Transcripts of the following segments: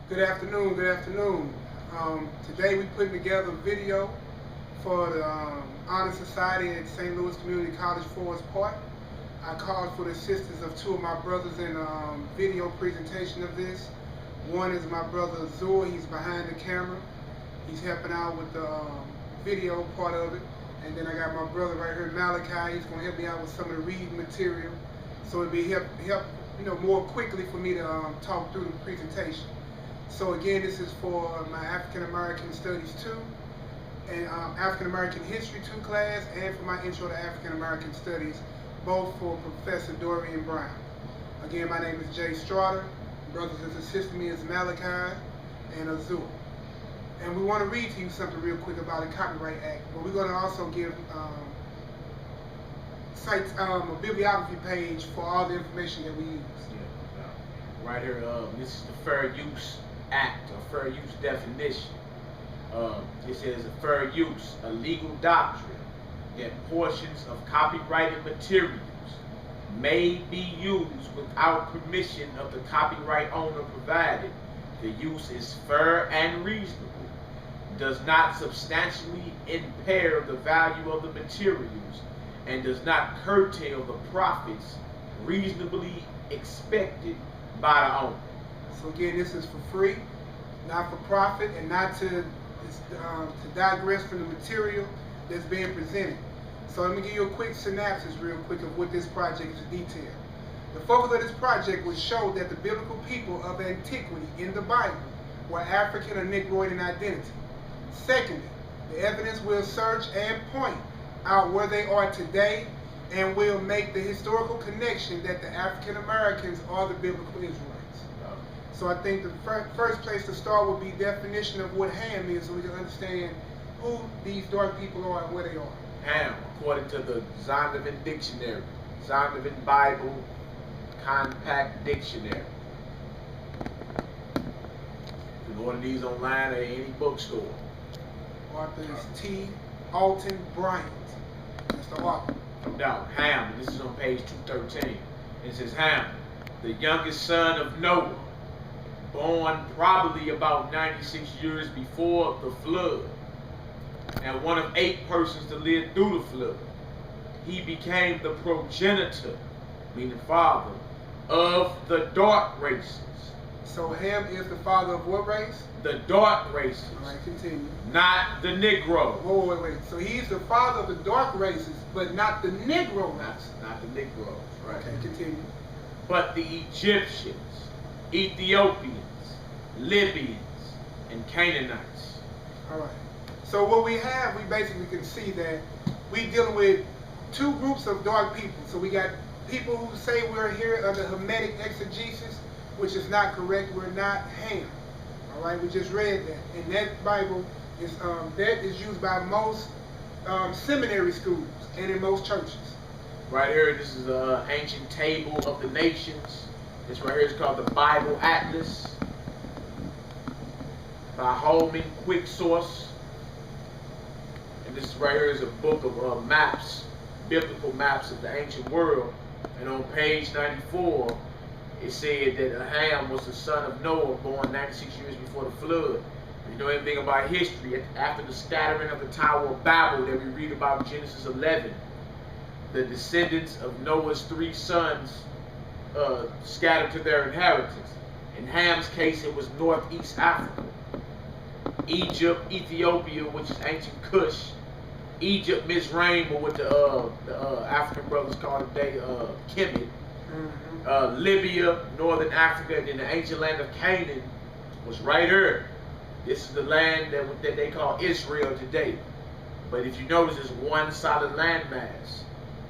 Good afternoon, good afternoon. Today we're putting together a video for the Honor Society at St. Louis Community College, Forest Park. I called for the assistance of two of my brothers in a video presentation of this. One is my brother Azul, he's behind the camera. He's helping out with the video part of it. And then I got my brother right here, Malachi. He's going to help me out with some of the reading material. So it'll be help more quickly for me to talk through the presentation. So again, this is for my African American Studies 2 and African American History 2 class, and for my Intro to African American Studies, both for Professor Dorian Brown. Again, my name is Jay Strata. Brothers that's assisting me is Malachi and Azul. And we want to read to you something real quick about the Copyright Act, but we're going to also give sites, a bibliography page for all the information that we use. Yeah. Right here, this is the Fair Use Act, or Fair Use definition. It says a fair use, a legal doctrine that portions of copyrighted materials may be used without permission of the copyright owner, provided the use is fair and reasonable, does not substantially impair the value of the materials, and does not curtail the profits reasonably expected by the owner. So again, this is for free, not for profit, and not to digress from the material that's being presented. So let me give you a quick synopsis real quick of what this project is detailed. The focus of this project was show that the biblical people of antiquity in the Bible were African or Negroid in identity. Secondly, the evidence will search and point out where they are today, and will make the historical connection that the African Americans are the Biblical Israelites. So I think the first place to start would be definition of what Ham is, so we can understand who these dark people are and where they are. Ham, according to the Zondervan Dictionary, Zondervan Bible Compact Dictionary. You can order these online at any bookstore. Author is T. Alton Bryant. That's the author. No doubt. Ham, this is on page 213. It says Ham, the youngest son of Noah, born probably about 96 years before the flood, and one of 8 persons to live through the flood. He became the progenitor, meaning father, of the dark races. So Ham is the father of what race? The dark races. All right, continue. Not the Negro. Wait. So he's the father of the dark races, but not the Negro race. Not the Negroes, right? Okay, continue. But the Egyptians, Ethiopians, Libyans, and Canaanites. All right. So what we have, we basically can see that we're dealing with two groups of dark people. So we got people who say we're here under Hermetic exegesis, which is not correct. We're not Ham. All right, we just read that, and that Bible is that is used by most seminary schools and in most churches. Right here, this is an ancient table of the nations. This right here is called the Bible Atlas by Holman Quick Source. And this right here is a book of maps, biblical maps of the ancient world. And on page 94, it said that Ham was the son of Noah, born 96 years before the flood. If you know anything about history, after the scattering of the Tower of Babel that we read about in Genesis 11, the descendants of Noah's 3 sons scattered to their inheritance. In Ham's case, it was northeast Africa. Egypt, Ethiopia, which is ancient Cush. Egypt, Mizraim, or what the African brothers call today, Kemet. Libya, northern Africa, and then the ancient land of Canaan was right here. This is the land that they call Israel today. But if you notice, it's one solid landmass.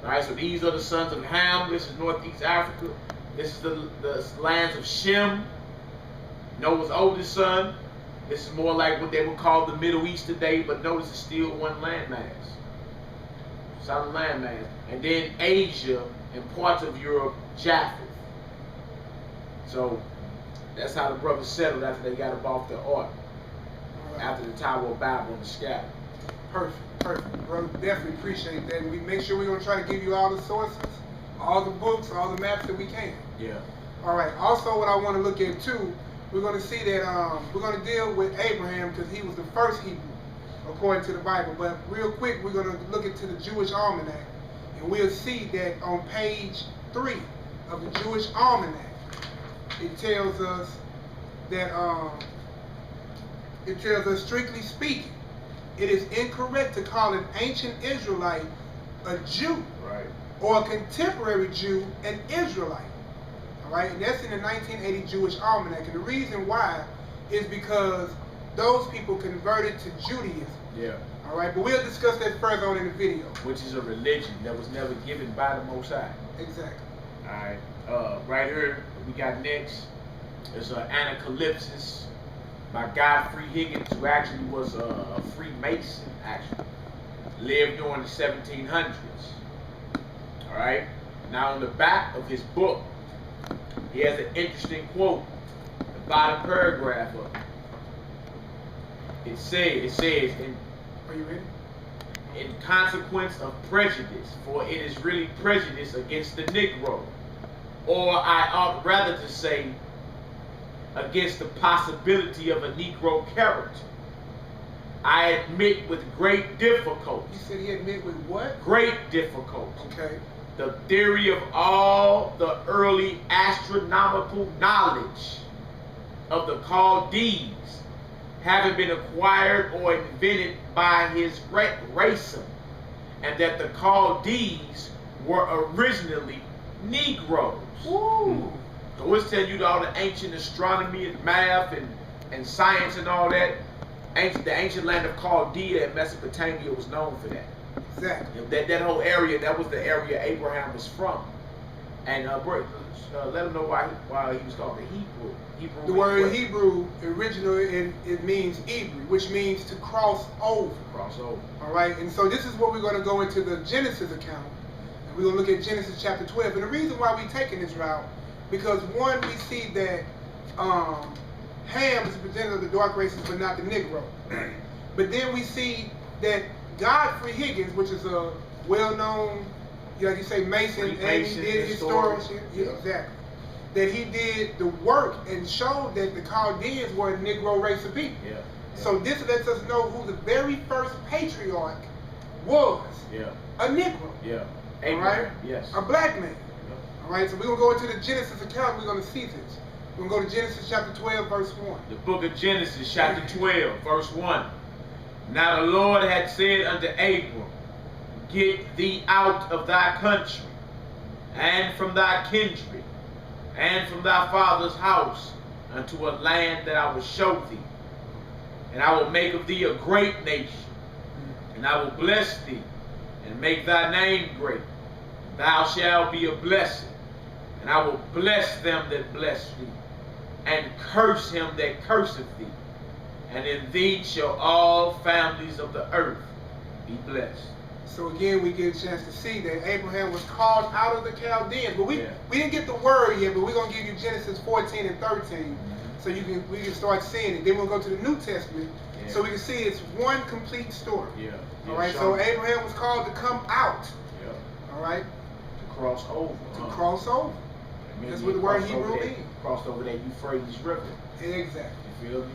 Alright, so these are the sons of Ham. This is northeast Africa. This is the lands of Shem, Noah's oldest son. This is more like what they would call the Middle East today, but notice it's still one landmass. Solid landmass. And then Asia and parts of Europe, Japheth. So that's how the brothers settled after they got up off the ark. After the Tower of Babel and the scatter. Perfect. Brother, definitely appreciate that. And we make sure we're going to try to give you all the sources, all the books, all the maps that we can. Yeah. All right. Also, what I want to look at too, we're going to see that we're going to deal with Abraham because he was the first Hebrew, according to the Bible. But real quick, we're going to look into the Jewish Almanac, and we'll see that on page 3 of the Jewish Almanac, it tells us that, strictly speaking, it is incorrect to call an ancient Israelite a Jew, right, or a contemporary Jew an Israelite. All right, and that's in the 1980 Jewish Almanac. And the reason why is because those people converted to Judaism. Yeah. All right, but we'll discuss that further on in the video. Which is a religion that was never given by the Most High. Exactly. All right. Right here, we got next is Anacalypsis by Godfrey Higgins, who actually was a Freemason, actually. Lived during the 1700s. All right. Now, on the back of his book, he has an interesting quote. The bottom paragraph of it. It says, Are you ready? In consequence of prejudice, for it is really prejudice against the Negro, or I ought rather to say, against the possibility of a Negro character. I admit with great difficulty. You said he admit with what? Great difficulty. Okay. The theory of all the early astronomical knowledge of the Chaldees having been acquired or invented by his racer, and that the Chaldees were originally Negroes. Ooh. So it's telling you all the ancient astronomy and math and science and all that. The ancient land of Chaldea in Mesopotamia was known for that. Exactly. That whole area, that was the area Abraham was from. And let him know why he was called the Hebrew. The word Hebrew, originally, it means Hebrew, which means to cross over. Cross over. All right, and so this is what we're going to go into the Genesis account. And we're going to look at Genesis chapter 12. And the reason why we're taking this route, because one, we see that Ham is the progenitor of the dark races, but not the Negro. But then we see that Godfrey Higgins, which is a well-known, like you say, Mason, and he did historian. Yeah, exactly. That he did the work and showed that the Chaldeans were a Negro race of people. Yeah. So this lets us know who the very first patriarch was. Yeah. A Negro. Yeah. All right? Yes. A black man. Yeah. All right, so we're going to go into the Genesis account. We're going to see this. We're going to go to Genesis chapter 12, verse 1. The book of Genesis, chapter 12, verse 1. Now the Lord had said unto Abram, Get thee out of thy country, and from thy kindred, and from thy father's house, unto a land that I will show thee. And I will make of thee a great nation, and I will bless thee, and make thy name great. Thou shalt be a blessing, and I will bless them that bless thee, and curse him that curseth thee. And in thee shall all families of the earth be blessed. So again, we get a chance to see that Abraham was called out of the Chaldeans. But we didn't get the word yet, but we're going to give you Genesis 14 and 13 so we can start seeing it. Then we'll go to the New Testament so we can see it's one complete story. All right, so Abraham was called to come out. All right? To cross over. To cross over. That's what the word Hebrew means. Crossed over that Euphrates River. Exactly. You feel me?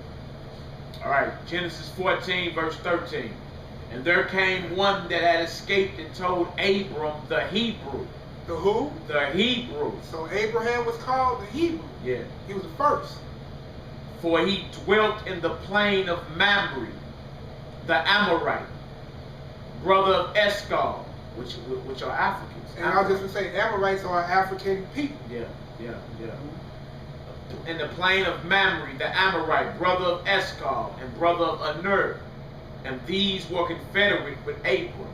All right, Genesis 14, verse 13. And there came one that had escaped and told Abram the Hebrew. The who? The Hebrew. So Abraham was called the Hebrew. Yeah. He was the first. For he dwelt in the plain of Mamre, the Amorite, brother of Eshcol, which are Africans. And I was just going to say, Amorites are African people. Yeah. In the plain of Mamre, the Amorite, brother of Eshcol, and brother of Aner. And these were confederate with Abram.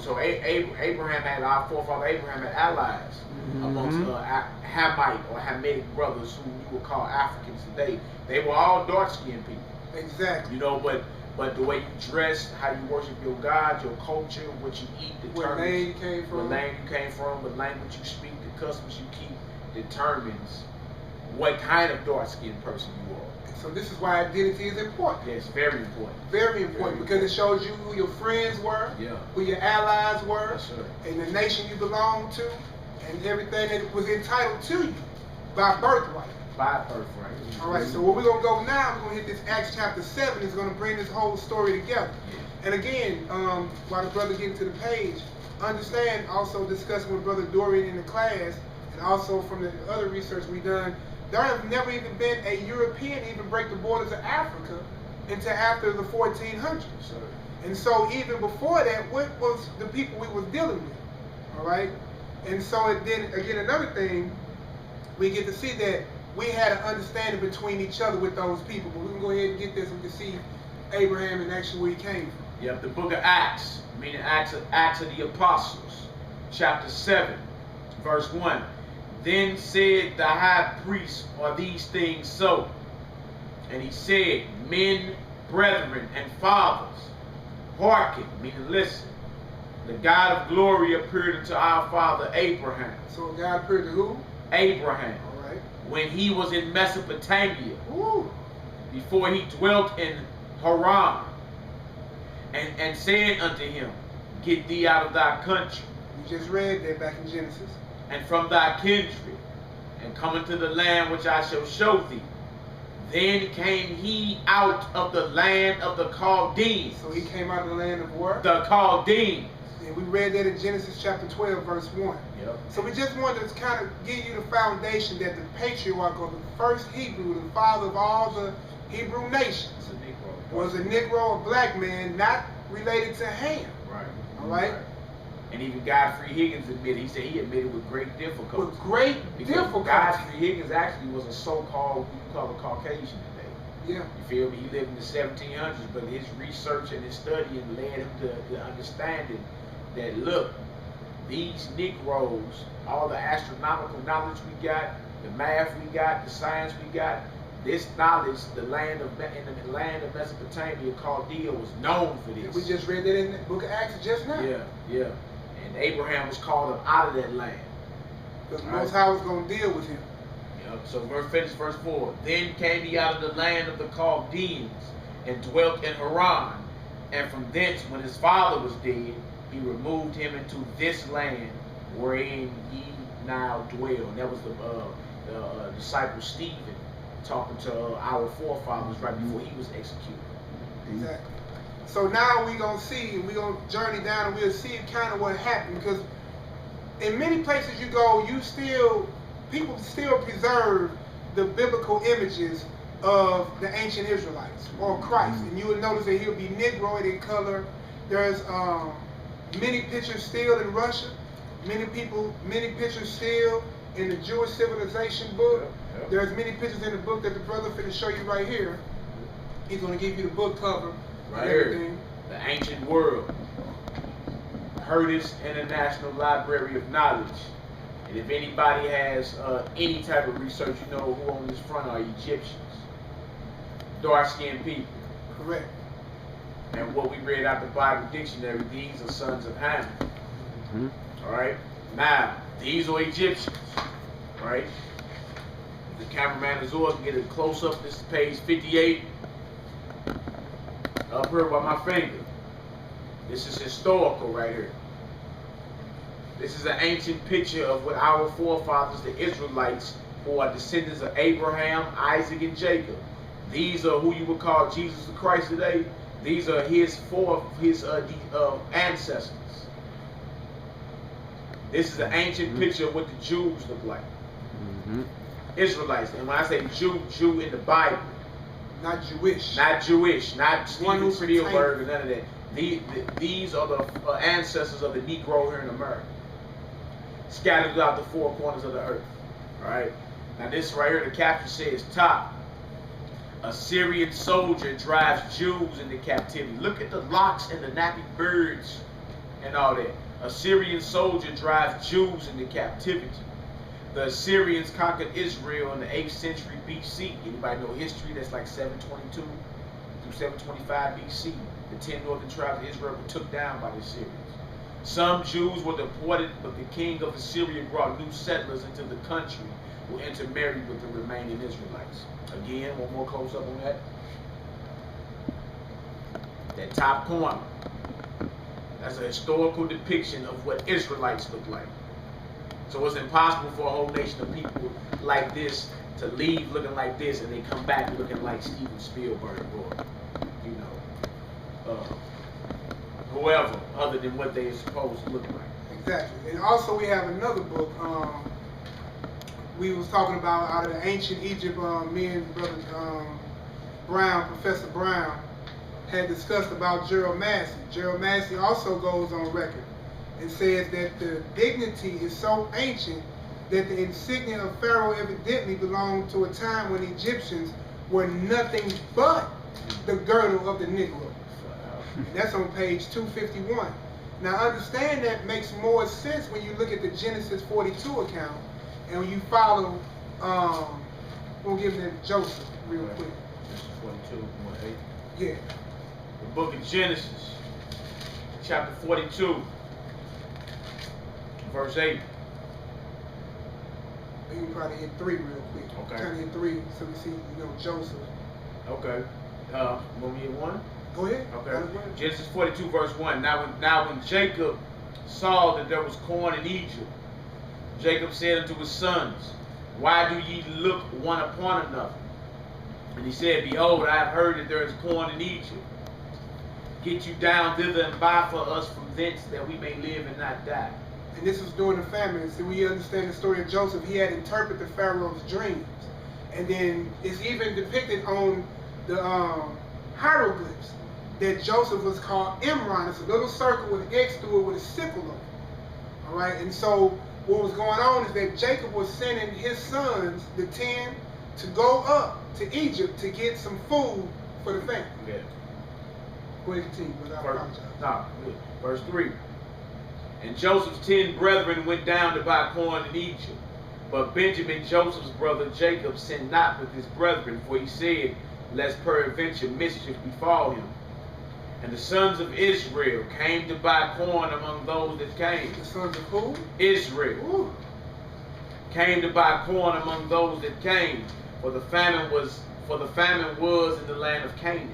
So Abraham had, our forefather Abraham had allies amongst Hamite or Hamitic brothers who you would call Africans today. They were all dark-skinned people. Exactly. You know, but the way you dress, how you worship your God, your culture, what you eat, determines what lane you came from, what language you speak, the customs you keep, determines what kind of dark-skinned person you are. So this is why identity is important. Yeah, it's very important. Very important because it shows you who your friends were, who your allies were, and the nation you belong to, and everything that was entitled to you by birthright. by birthright. All right, so where we're going to go now, we're going to hit this Acts chapter 7. It's going to bring this whole story together. And again, while the brother getting to the page, understand, also discussing with Brother Dorian in the class, and also from the other research we done, there have never even been a European even break the borders of Africa until after the 1400s. And so even before that, what was the people we was dealing with? All right? And so then, again, another thing, we get to see that we had an understanding between each other with those people. But we can go ahead and get this, we can see Abraham and actually where he came from. Yep, the book of Acts, meaning Acts of the Apostles, chapter 7, verse 1. Then said the high priest, are these things so? And he said, men, brethren, and fathers, hearken, meaning listen. The God of glory appeared unto our father Abraham. So God appeared to who? Abraham. All right. When he was in Mesopotamia. Woo. Before he dwelt in Haran. And said unto him, get thee out of thy country. We just read that back in Genesis. And from thy kindred, and come into the land which I shall show thee. Then came he out of the land of the Chaldeans. So he came out of the land of what? The Chaldeans. And we read that in Genesis chapter 12, verse 1. Yep. So we just wanted to kind of give you the foundation that the patriarch, or the first Hebrew, the father of all the Hebrew nations, was a Negro, a black man, not related to Ham. Right. All right? And even Godfrey Higgins admitted, he said he admitted with great difficulty. With great difficulty. Godfrey Higgins actually was a so-called, we call a Caucasian today. Yeah. You feel me? He lived in the 1700s, but his research and his studying led him to the understanding that, look, these Negroes, all the astronomical knowledge we got, the math we got, the science we got, this knowledge, in the land of Mesopotamia, Chaldea, was known for this. We just read that in the book of Acts just now. Yeah, yeah. And Abraham was called up out of that land. Because the Most High was going to deal with him. Yep. So verse 4. Then came he out of the land of the Chaldeans, and dwelt in Haran. And from thence, when his father was dead, he removed him into this land, wherein ye now dwell. And that was the disciple Stephen talking to our forefathers right before he was executed. Exactly. So now we're going to see, and we're going to journey down, and we'll see kind of what happened. Because in many places you go, people still preserve the biblical images of the ancient Israelites or Christ. And you will notice that he'll be Negroid in color. There's many pictures still in Russia. Many pictures still in the Jewish civilization book. Yep. There's many pictures in the book that the brother finna show you right here. He's gonna give you the book cover. Right here. The Ancient World. Curtis International Library of Knowledge. And if anybody has any type of research, you know who on this front are Egyptians. Dark-skinned people. Correct. And what we read out the Bible dictionary, these are sons of Ham. Alright? Now, these are Egyptians. Right? The cameraman Azor can get a close-up. This is page 58. Up here by my finger. This is historical right here. This is an ancient picture of what our forefathers, the Israelites, who are descendants of Abraham, Isaac, and Jacob. These are who you would call Jesus the Christ today. These are his ancestors. This is an ancient picture of what the Jews look like. Israelites. And when I say Jew, Jew in the Bible. Not Jewish. Not Jewish. Not Steven Spielberg or none of that. These are the ancestors of the Negro here in America. Scattered throughout the four corners of the earth. Alright? Now this right here, the caption says, top. A Syrian soldier drives Jews into captivity. Look at the locks and the nappy birds and all that. A Syrian soldier drives Jews into captivity. The Assyrians conquered Israel in the 8th century BC. Anybody know history? That's like 722 through 725 BC. The 10 northern tribes of Israel were took down by the Assyrians. Some Jews were deported, but the king of Assyria brought new settlers into the country who intermarried with the remaining Israelites. Again, one more close up on that. That top corner. That's a historical depiction of what Israelites look like. So it's impossible for a whole nation of people like this to leave looking like this and they come back looking like Steven Spielberg or, you know, whoever other than what they are supposed to look like. Exactly. And also we have another book. We was talking about out of the ancient Egypt. Me and brother Brown, Professor Brown, had discussed about Gerald Massey. Gerald Massey also goes on record and says that the dignity is so ancient that the insignia of Pharaoh evidently belonged to a time when Egyptians were nothing but the girdle of the Negroid. And that's on page 251. Now understand that makes more sense when you look at the Genesis 42 account and when you follow, we'll give them Joseph real quick. Genesis 42, 1:8. Yeah. The book of Genesis, chapter 42, verse 8. You can probably hit 3 real quick. Okay. Kind of hit 3 so we see, you know, Joseph. Okay. Want me to hit 1? Go ahead. Okay. Genesis 42, verse 1. Now when Jacob saw that there was corn in Egypt, Jacob said unto his sons, Why do ye look one upon another? And he said, Behold, I have heard that there is corn in Egypt. Get you down thither and buy for us from thence, that we may live and not die. And this was during the famine. So we understand the story of Joseph. He had interpreted Pharaoh's dreams. And then it's even depicted on the hieroglyphs that Joseph was called Imran. It's a little circle with an X through it with a sickle on it. All right. And so what was going on is that Jacob was sending his sons, the 10, to go up to Egypt to get some food for the family. Yeah. Go ahead, continue, but I apologize. No, verse 3. And Joseph's 10 brethren went down to buy corn in Egypt. But Benjamin, Joseph's brother Jacob, sent not with his brethren, for he said, Lest peradventure mischief befall him. And the sons of Israel came to buy corn among those that came. The sons of who? Israel. Ooh. Came to buy corn among those that came, for the famine was in the land of Canaan.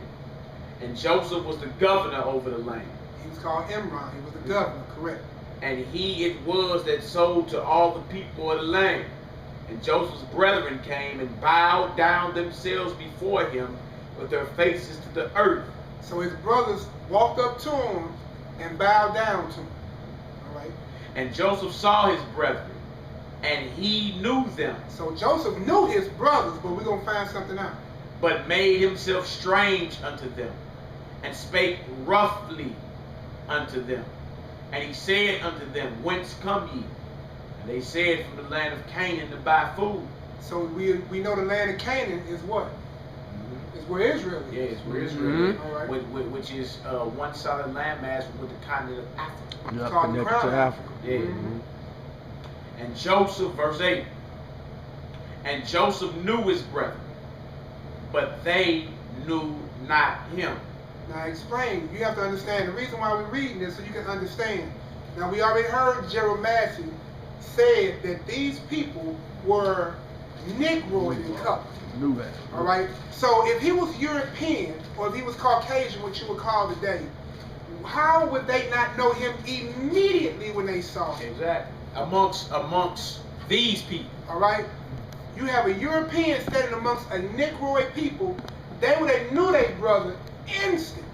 And Joseph was the governor over the land. He was called Imran. He was the governor, correct. And he it was that sold to all the people of the land. And Joseph's brethren came and bowed down themselves before him with their faces to the earth. So his brothers walked up to him and bowed down to him. All right. And Joseph saw his brethren, and he knew them. So Joseph knew his brothers, but we're going to find something out. But made himself strange unto them, and spake roughly unto them. And he said unto them, Whence come ye? And they said, From the land of Canaan to buy food. So we know the land of Canaan is what? Is where Israel is. Yeah, it's where Israel is. All right. Which is one solid landmass with the continent of Africa. Yeah, Called connected Crown. to Africa. Yeah. And Joseph, verse 8. And Joseph knew his brethren, but they knew not him. Now explain. You have to understand the reason why we're reading this so you can understand. Now we already heard Gerald Massey said that these people were Negroid in color. Knew that. All right. So if he was European or if he was Caucasian, what you would call today, how would they not know him immediately when they saw him? Exactly. Amongst these people. All right. You have a European standing amongst a Negroid people. They would have knew their brother instantly.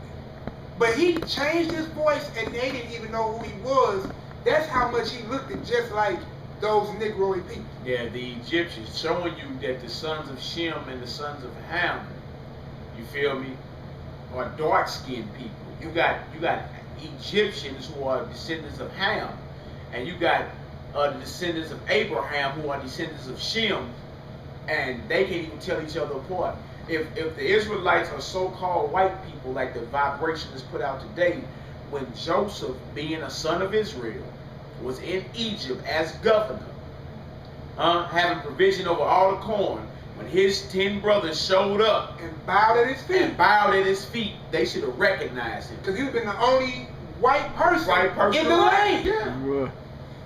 But he changed his voice and they didn't even know who he was. That's how much he looked just like those Negroid people. Yeah, the Egyptians, showing you that the sons of Shem and the sons of Ham, you feel me, are dark-skinned people. You got Egyptians who are descendants of Ham, and you got the descendants of Abraham who are descendants of Shem, and they can't even tell each other apart. If the Israelites are so-called white people, like the vibration is put out today, when Joseph, being a son of Israel, was in Egypt as governor, having provision over all the corn, when his 10 brothers showed up and bowed at his feet, they should have recognized him. Because he was been the only white person in the land. Yeah.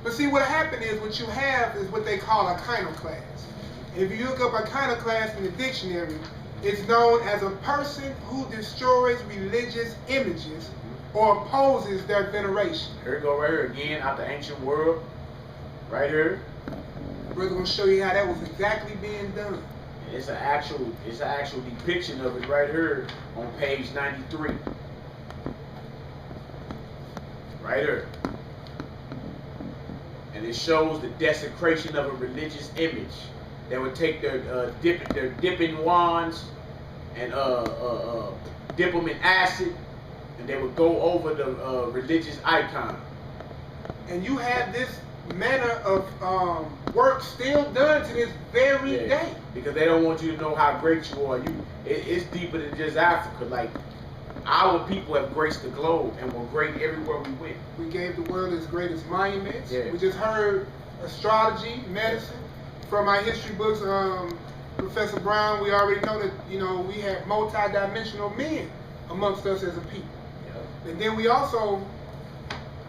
But see, what happened is what you have is what they call a iconoclast. If you look up iconoclast in the dictionary, it's known as a person who destroys religious images or opposes their veneration. Here we go right here again, out the ancient world. Right here. We're going to show you how that was exactly being done. It's an actual depiction of it right here on page 93. Right here. And it shows the desecration of a religious image. They would take their dipping wands and dip them in acid, and they would go over the religious icon. And you have this manner of work still done to this very day. Because they don't want you to know how great you are. It's deeper than just Africa. Like, our people have graced the globe and were great everywhere we went. We gave the world its greatest monuments. Yeah. We just heard astrology, medicine. From our history books, Professor Brown, we already know that, you know, we have multi-dimensional men amongst us as a people. Yep. And then we also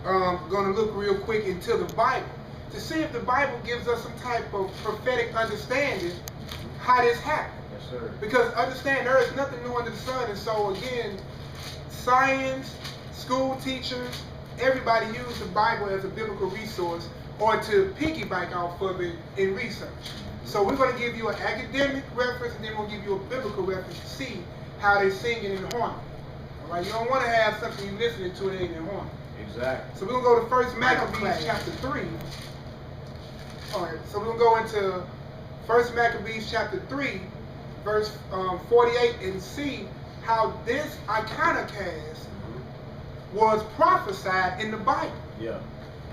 going to look real quick into the Bible to see if the Bible gives us some type of prophetic understanding how this happened. Yes, sir. Because understand, there is nothing new under the sun, and so again, science, school teachers, everybody use the Bible as a biblical resource or to piggyback off of it in research. So we're going to give you an academic reference, and then we'll give you a biblical reference to see how they sing it in harmony. All right, you don't want to have something you're listening to it ain't in harmony. Exactly. So we're going to go to 1 Maccabees chapter 3. All right, so we're going to go into 1 Maccabees chapter 3, verse 48, and see how this iconoclast was prophesied in the Bible. Yeah.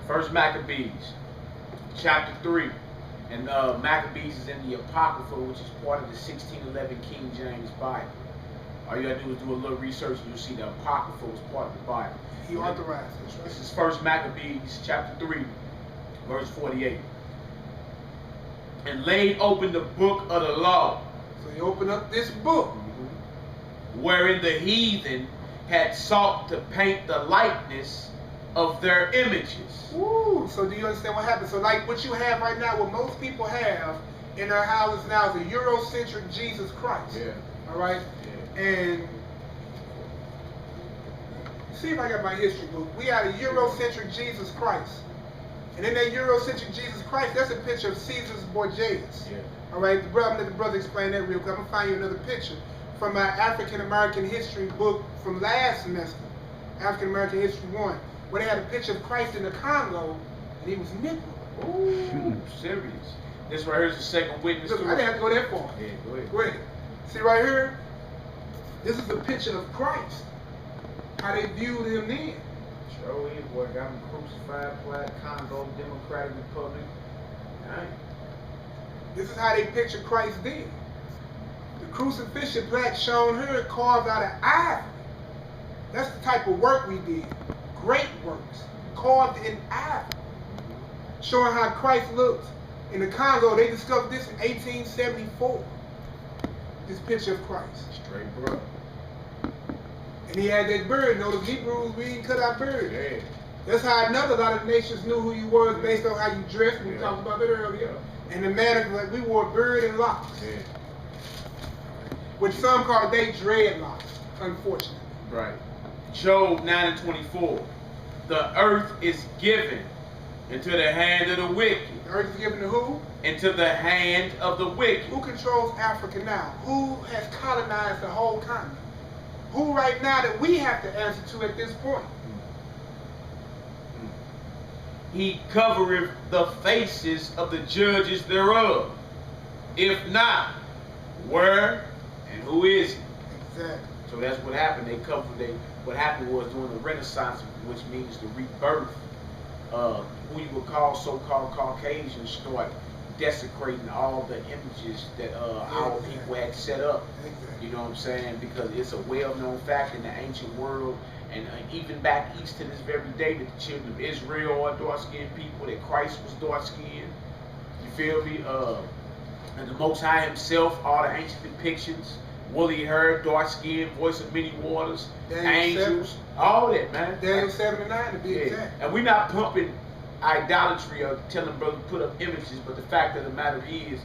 1 Maccabees chapter 3. And Maccabees is in the Apocrypha, which is part of the 1611 King James Bible. All you gotta do is do a little research and you'll see the Apocrypha was part of the Bible. He authorized this, right? This is 1 Maccabees chapter 3, verse 48. And laid open the book of the law. So he opened up this book. Wherein the heathen had sought to paint the likeness of their images. Ooh, so do you understand what happened? So like what you have right now, what most people have in their houses now is a Eurocentric Jesus Christ. Yeah. All right? Yeah. And see if I got my history book. We had a Eurocentric Jesus Christ. And in that Eurocentric Jesus Christ, that's a picture of Caesar's Borgias. Yeah. All right? I'm going to let the brother explain that real quick. I'm going to find you another picture from my African American history book from last semester, African American History 1. Where they had a picture of Christ in the Congo, and he was Negroid. Ooh, serious. This right here is the second witness. Look, I didn't have to go that far. Yeah, go ahead. Go ahead. See right here? This is a picture of Christ. How they viewed him then. Sure is, boy. Got him crucified, flat Congo, Democratic Republic. Right. This is how they picture Christ then. The crucifixion plaque shown here carved out of ivory. That's the type of work we did. Great works, carved in ivory, showing how Christ looked in the Congo. They discovered this in 1874. This picture of Christ. Straight bro. And he had that beard. Notice Hebrews, we didn't cut our beard. Yeah. That's how a lot of nations knew who you were based on how you dressed. We talked about that earlier. And the manner, like we wore beard and locks. Yeah. Which some call today dreadlocks, unfortunately. Right. Job 9:24. The earth is given into the hand of the wicked. The earth is given to who? Into the hand of the wicked. Who controls Africa now? Who has colonized the whole continent? Who right now that we have to answer to at this point? He covereth the faces of the judges thereof. If not, where and who is he? Exactly. So that's what happened. What happened was during the Renaissance, which means the rebirth, who you would call so-called Caucasians start desecrating all the images that our people had set up. You know what I'm saying? Because it's a well-known fact in the ancient world, and even back east to this very day, that the children of Israel are dark-skinned people, that Christ was dark-skinned. You feel me? And the Most High himself, all the ancient depictions, woolly hair, dark skin, voice of many waters, angels, all that, man. Daniel 7 and 9 to be exact. And we're not pumping idolatry or telling brothers to put up images, but the fact of the matter is,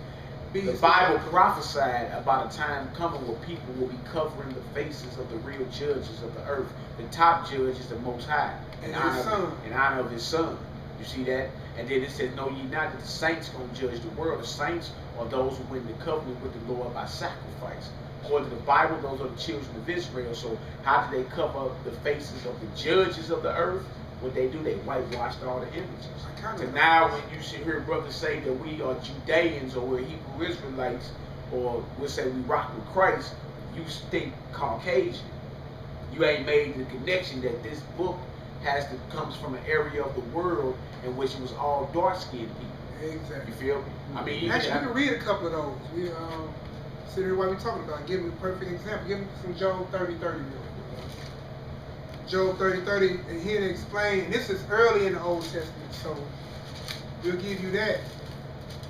the Bible prophesied about a time coming where people will be covering the faces of the real judges of the earth. The top judge is the Most High, in honor of his son. You see that? And then it says, "Know ye not that the saints gonna judge the world?" The saints are those who went into covenant with the Lord by sacrifice. According to the Bible, those are the children of Israel. So how did they cover up the faces of the judges of the earth? What they do, they whitewashed all the images. So now when you should hear brothers say that we are Judeans or we're Hebrew Israelites, or we'll say we rock with Christ, you think Caucasian. You ain't made the connection that this book comes from an area of the world in which it was all dark-skinned people. Exactly. You feel me? I mean, actually, we can read a couple of those. We sit here while we're talking about it. Give them a perfect example. Give them some Job 30:30 real quick. Job 30:30, and here to explain, and this is early in the Old Testament, so we'll give you that.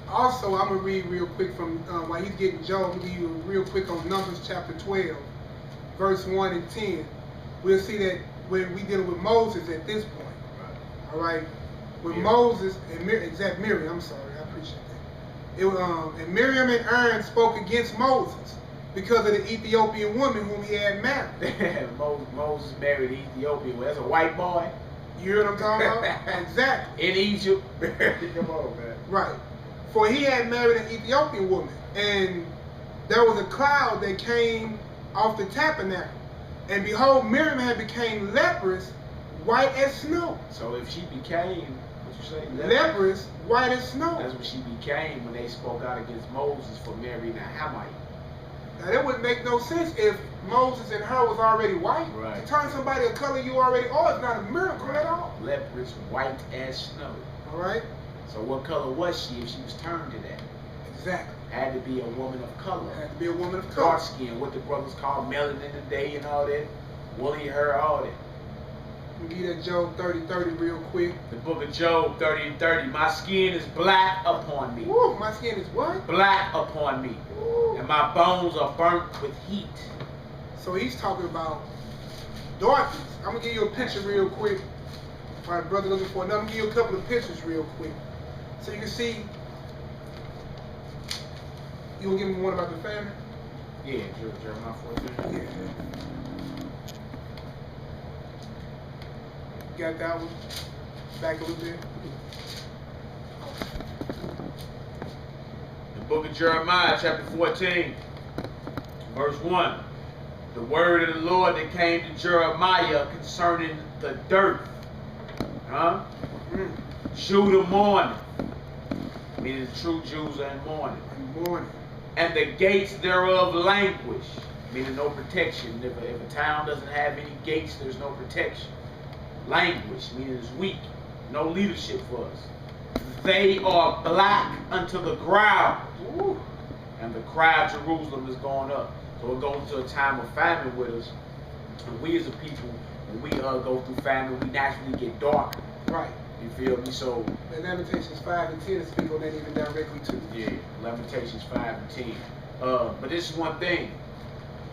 Also, I'm going to read real quick from, while he's getting Job, I'm going to give you real quick on Numbers chapter 12, verse 1 and 10. We'll see that when we dealing with Moses at this point. Right. All right? When Moses, and Miriam, I'm sorry, I appreciate that. And Miriam and Aaron spoke against Moses because of the Ethiopian woman whom he had married. Moses married an Ethiopian. Well, that's a white boy. You hear what I'm talking about? Exactly. In Egypt. Come on, man. Right. For he had married an Ethiopian woman, and there was a cloud that came off the tabernacle. And behold, Miriam had became leprous, white as snow. So if she became, what you say? Leprous, white as snow. That's what she became when they spoke out against Moses for marrying a Hamite. Now that wouldn't make no sense if Moses and her was already white. Right. To turn somebody of color you already are is not a miracle at all. Leprous, white as snow. All right. So what color was she if she was turned to that? Exactly. Had to be a woman of color. Had to be a woman of color. Dark skin, what the brothers call melanin today and all that. Woolly hair, all that. We'll give you that Job 30:30 real quick. The book of Job 30:30. My skin is black upon me. Ooh, my skin is what? Black upon me. Ooh. And my bones are burnt with heat. So he's talking about darkness. I'm going to give you a picture real quick. My brother looking for another. I'm going to give you a couple of pictures real quick. So you can see. You want to give me one about the famine? Yeah, Jeremiah 14. Yeah. Got that one? Back a little bit. The book of Jeremiah, chapter 14, verse 1. The word of the Lord that came to Jeremiah concerning the dirt. Huh? Judah mourning. Meaning the true Jews are in mourning. Mourning. And the gates thereof languish. Meaning no protection. If a town doesn't have any gates, there's no protection. Languish, meaning it's weak. No leadership for us. They are black unto the ground. Ooh. And the cry of Jerusalem is going up. So it goes into a time of famine with us. And we as a people, when we go through famine, we naturally get darker. Right. You feel me? So and Lamentations 5 and 10 speak on that even directly too. Yeah, Lamentations 5 and 10. But this is one thing.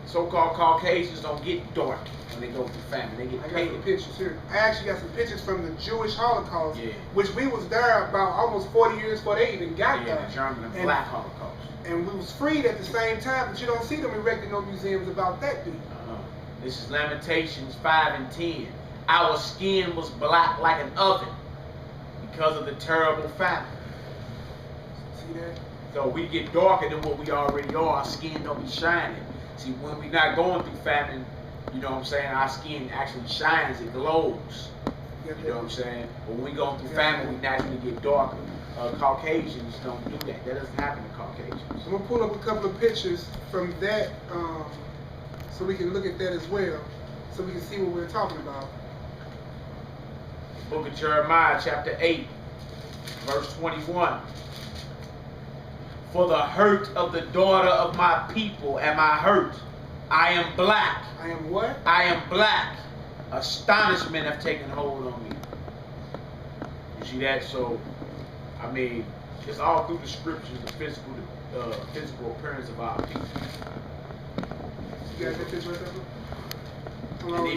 So-called Caucasians don't get dark when they go through famine. They get I got pale. some pictures here. I actually got some pictures from the Jewish Holocaust, yeah. which we was there about almost 40 years before they even got there. The German and Black Holocaust. And we was freed at the same time, but you don't see them erecting no museums about that, do you? This is Lamentations 5 and 10. Our skin was black like an oven because of the terrible famine. See that? So we get darker than what we already are. Our skin don't be shining. See, when we're not going through famine, you know what I'm saying, our skin actually shines, it glows. You know what I'm saying? But when we go through famine, we naturally get darker. Caucasians don't do that. That doesn't happen to Caucasians. I'm going to pull up a couple of pictures from that so we can look at that as well, so we can see what we're talking about. Book of Jeremiah, chapter 8, verse 21. For the hurt of the daughter of my people am I hurt. I am black. I am what? I am black. Astonishment have taken hold on me. You see that? So, I mean, it's all through the scriptures, the physical appearance of our people. You got that picture right there? And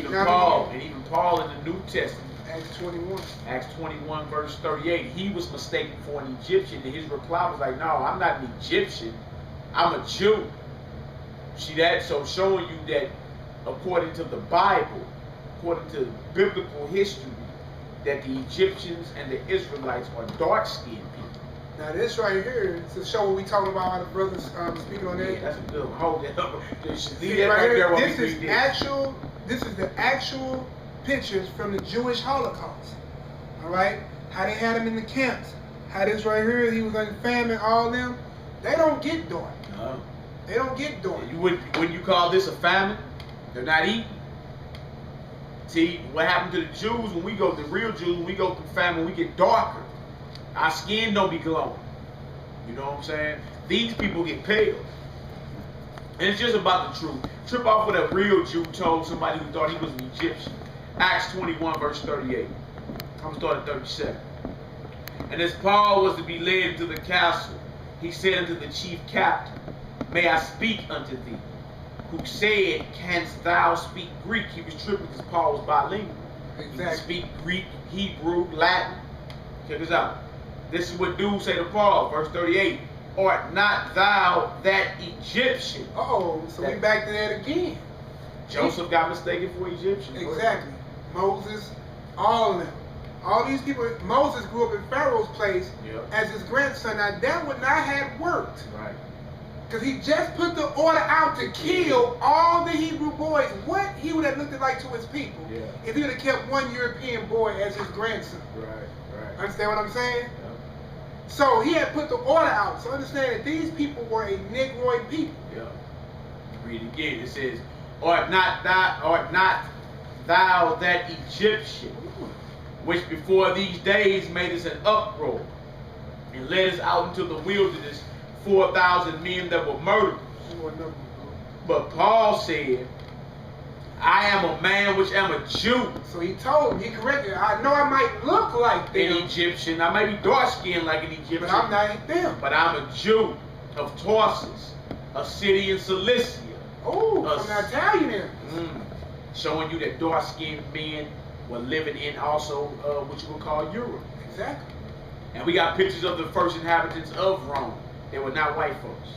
even Paul in the New Testament. Acts 21. Acts 21 verse 38. He was mistaken for an Egyptian, and his reply was like, no, I'm not an Egyptian. I'm a Jew. See that? So showing you that according to the Bible, according to biblical history, that the Egyptians and the Israelites are dark-skinned people. Now this right here is to show what we talking about. How the brothers speaking on that. Yeah, that's a good one. Hold that up. See, right here, this is actual. This is the actual pictures from the Jewish Holocaust. All right, how they had them in the camps. How this right here, he was in famine. All them, they don't get dark. No. They don't get dark. When you call this a famine, they're not eating. See, what happened to the Jews when we go, the real Jews, when we go through famine, we get darker. Our skin don't be glowing. You know what I'm saying? These people get pale. And it's just about the truth. Trip off what a real Jew told somebody who thought he was an Egyptian. Acts 21, verse 38. I'm going to start at 37. And as Paul was to be led into the castle, he said unto the chief captain, May I speak unto thee? Who said, Canst thou speak Greek? He was tripping because Paul was bilingual. Exactly. He could speak Greek, Hebrew, Latin. Check this out. This is what dudes say to Paul, verse 38. Art not thou that Egyptian? Oh, so we back to that again. Joseph got mistaken for Egyptian. Exactly. Moses, all of them. All these people, Moses grew up in Pharaoh's place as his grandson. Now that would not have worked. Right. Because he just put the order out to kill all the Hebrew boys. What he would have looked like to his people if he would have kept one European boy as his grandson. Right. Understand what I'm saying? Yeah. So he had put the order out. So understand that these people were a Negroid people. Yeah. Read it again. It says, art not thou that Egyptian, which before these days made us an uproar, and led us out into the wilderness 4,000 men that were murdered. But Paul said, I am a man which am a Jew. So he told him, he corrected, I know I might look like them. An Egyptian. I may be dark skinned like an Egyptian. But I'm not them. But I'm a Jew of Tarsus, a city in Cilicia. Oh, from the Italian. Showing you that dark skinned men were living in also what you would call Europe. Exactly. And we got pictures of the first inhabitants of Rome. They were not white folks.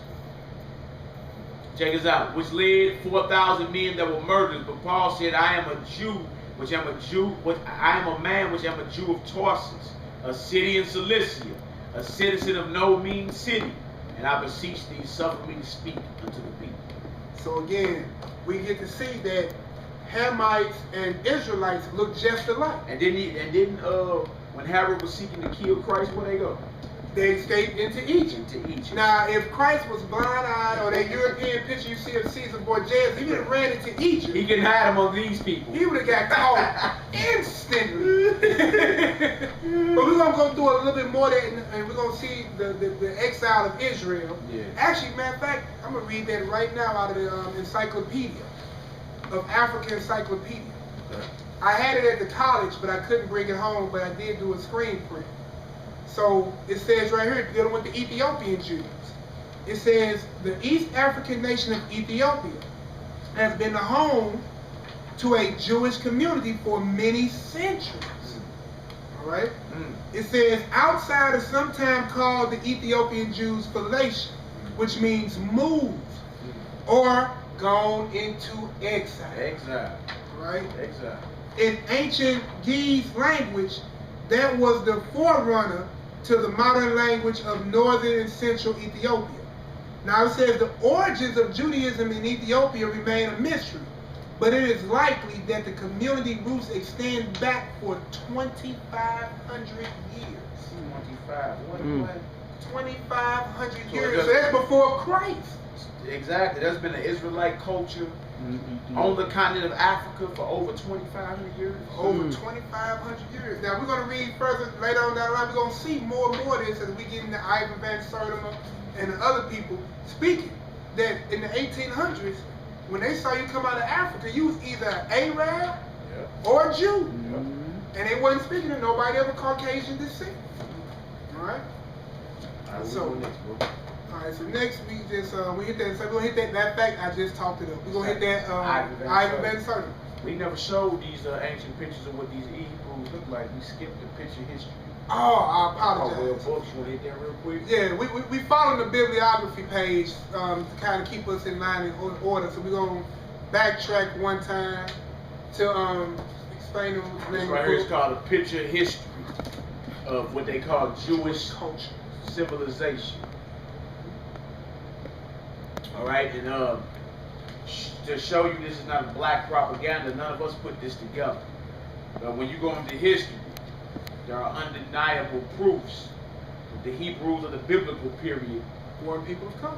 Check us out. Which led 4,000 men that were murdered. But Paul said, I am a Jew, which am a Jew, I am a man which am a Jew of Tarsus, a city in Cilicia, a citizen of no mean city. And I beseech thee, suffer me to speak unto the people. So again, we get to see that Hamites and Israelites look just alike. And didn't when Herod was seeking to kill Christ, where they go? They escaped into Egypt. Now, if Christ was blind-eyed, or that European picture you see of Caesar Borgia, he would have ran into Egypt. He can hide among these people. He would have got caught instantly. But we're going to go through a little bit more, and we're going to see the exile of Israel. Yeah. Actually, matter of fact, I'm going to read that right now out of the Encyclopedia of African Encyclopedia. Okay. I had it at the college, but I couldn't bring it home, but I did do a screen print. So it says right here, dealing with the Ethiopian Jews. It says, the East African nation of Ethiopia has been the home to a Jewish community for many centuries. All right? It says, outside of sometime called the Ethiopian Jews Phoenicia, which means moved or gone into exile. Exile. Right? Exile. In ancient Ge'ez language, that was the forerunner to the modern language of northern and central Ethiopia. Now it says the origins of Judaism in Ethiopia remain a mystery, but it is likely that the community roots extend back for 2,500 years. 2,500 years. So that's before Christ. Exactly. There's been an Israelite culture on the continent of Africa for over 2,500 years. Over 2,500 years. Now we're going to read further later on down the line. We're going to see more and more of this as we get into Ivan Van Sertima and the other people speaking. That in the 1800s, when they saw you come out of Africa, you was either an Arab or a Jew. And they wasn't speaking to nobody of a Caucasian descent. Alright? Alright, so next we just we hit that. So we're gonna hit that. That fact I just talked it up. We're gonna hit that Ivan Van Sertima. We never showed these ancient pictures of what these Hebrews look like. We skipped the picture history. Oh, I apologize. Oh, well, books. You wanna hit that real quick? Yeah, we follow the bibliography page to kind of keep us in line and in order. So we're gonna backtrack one time to explain the this right here is called a picture history of what they call Jewish culture. civilization. All right, and to show you this is not black propaganda, none of us put this together. But when you go into history, there are undeniable proofs that the Hebrews of the biblical period were people of color.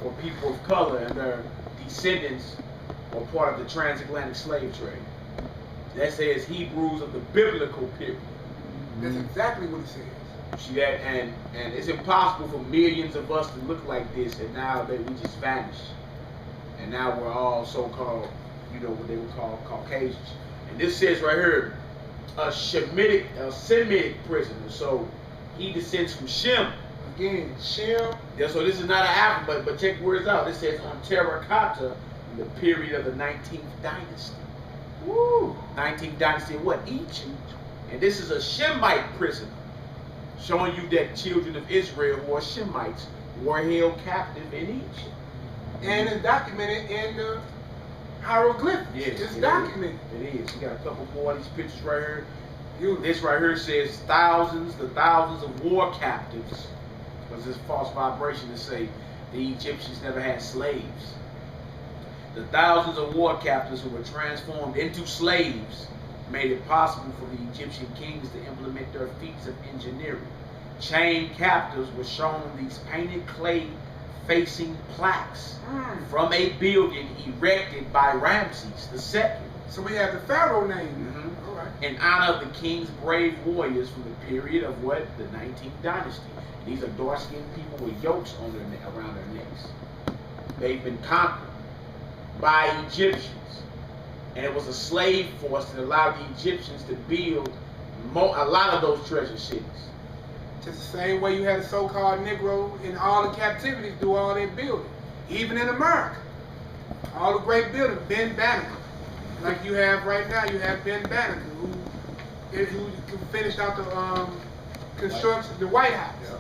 Or people of color, and their descendants were part of the transatlantic slave trade. That says Hebrews of the biblical period. That's exactly what it says. See that? And it's impossible for millions of us to look like this, and now we just vanish. And now we're all so-called, what they would call Caucasians. And this says right here, a Semitic prisoner. So he descends from Shem. Again, Shem. Yeah, so this is not an African, but check words out. This says on terracotta in the period of the 19th dynasty. Woo! 19th dynasty of what? Egypt. And this is a Shemite prisoner, showing you that children of Israel who are Shemites were held captive in Egypt. And it's documented in the hieroglyphics. Yes, it's documented. It is. You got a couple more of these pictures right here. This right here says the thousands of war captives. Because it's false vibration to say the Egyptians never had slaves. The thousands of war captives who were transformed into slaves made it possible for the Egyptian kings to implement their feats of engineering. Chained captives were shown these painted clay facing plaques from a building erected by Ramses II. So we have the pharaoh name. All right. In honor of the king's brave warriors from the period of what? The 19th dynasty. These are dark-skinned people with yokes on around their necks. They've been conquered by Egyptians. And it was a slave force that allowed the Egyptians to build a lot of those treasure cities. Just the same way you had a so-called Negro in all the captivities do all their building. Even in America. All the great buildings, Ben Banneker. Like you have right now, you have Ben Banneker, who finished out the construction, the White House. Yeah.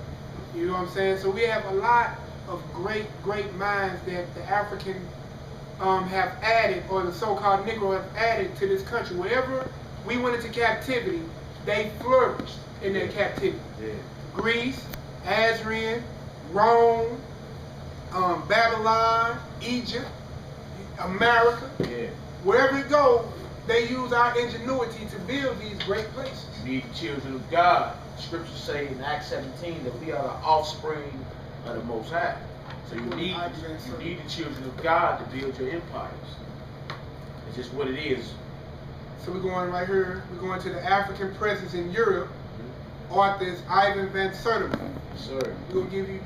You know what I'm saying? So we have a lot of great minds that the African have added, or the so-called Negro have added to this country. Wherever we went into captivity, they flourished in their captivity. Yeah. Greece, Assyrian, Rome, Babylon, Egypt, America. Yeah. Wherever it goes, they use our ingenuity to build these great places. You need the children of God. Scriptures say in Acts 17 that we are the offspring of the Most High. So you need the children of God to build your empires. It's just what it is. So we're going right here. We're going to the African presence in Europe. Author is Ivan van Sertima. Yes, sir. We're going to give you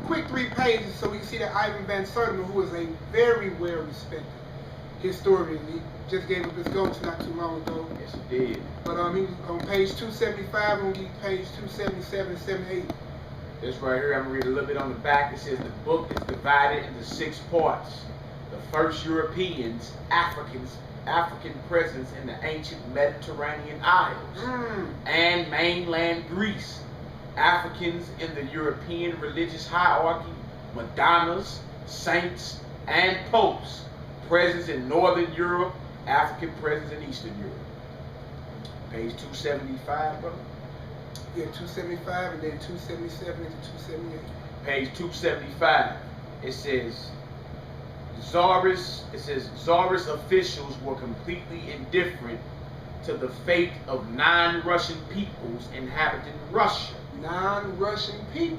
quick 3 pages so we can see that Ivan van Sertima, who is a very well-respected historian. He just gave up his ghost not too long ago. Yes, he did. But he was on page 275, on page 277 and 78. This right here, I'm going to read a little bit on the back. It says the book is divided into 6 parts. The first Europeans, African presence in the ancient Mediterranean Isles and mainland Greece. Africans in the European religious hierarchy, Madonnas, saints, and popes. Presence in Northern Europe, African presence in Eastern Europe. Page 275, brother. Yeah, 275 and then 277 into 278. Page 275. It says Tsarist officials were completely indifferent to the fate of non-Russian peoples inhabiting Russia. Non-Russian people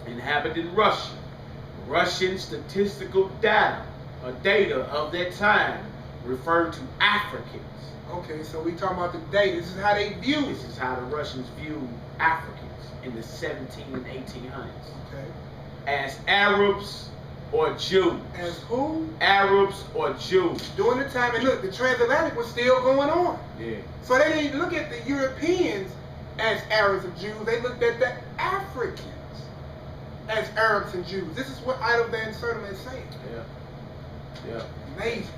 inhabiting Russia. Russian statistical data of that time referred to Africans. Okay, so we talking about the data. This is how they view. This is how the Russians view Africans in the 17 and 1800s. Okay. As Arabs or Jews. As who? Arabs or Jews. During the time, and look, the transatlantic was still going on. Yeah. So they didn't look at the Europeans as Arabs and Jews. They looked at the Africans as Arabs and Jews. This is what Ivan van Sertima is saying. Yeah. Yeah. Amazing.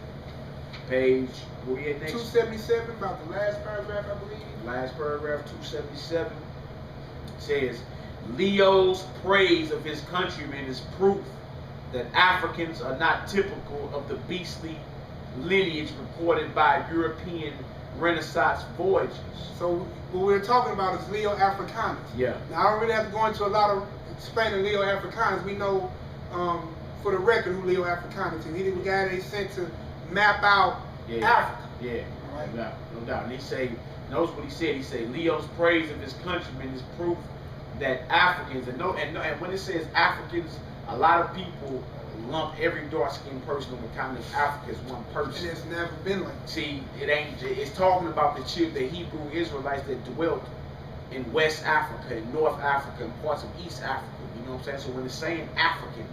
Page, what we at next? 277, about the last paragraph, I believe. Last paragraph, 277, says, Leo's praise of his countrymen is proof that Africans are not typical of the beastly lineage reported by European Renaissance voyages. So what we're talking about is Leo Africanus. Yeah. Now I don't really have to go into a lot of explaining Leo Africanus. We know for the record who Leo Africanus is. He the guy they sent to map out Africa. Yeah. Right. No doubt. And he say, notice what he said. He said Leo's praise of his countrymen is proof that Africans, and when it says Africans, a lot of people lump every dark-skinned person on the continent of Africa as one person. And it's never been like that. See, it's talking about the Hebrew Israelites that dwelt in West Africa, and North Africa, and parts of East Africa. You know what I'm saying? So when it's saying African,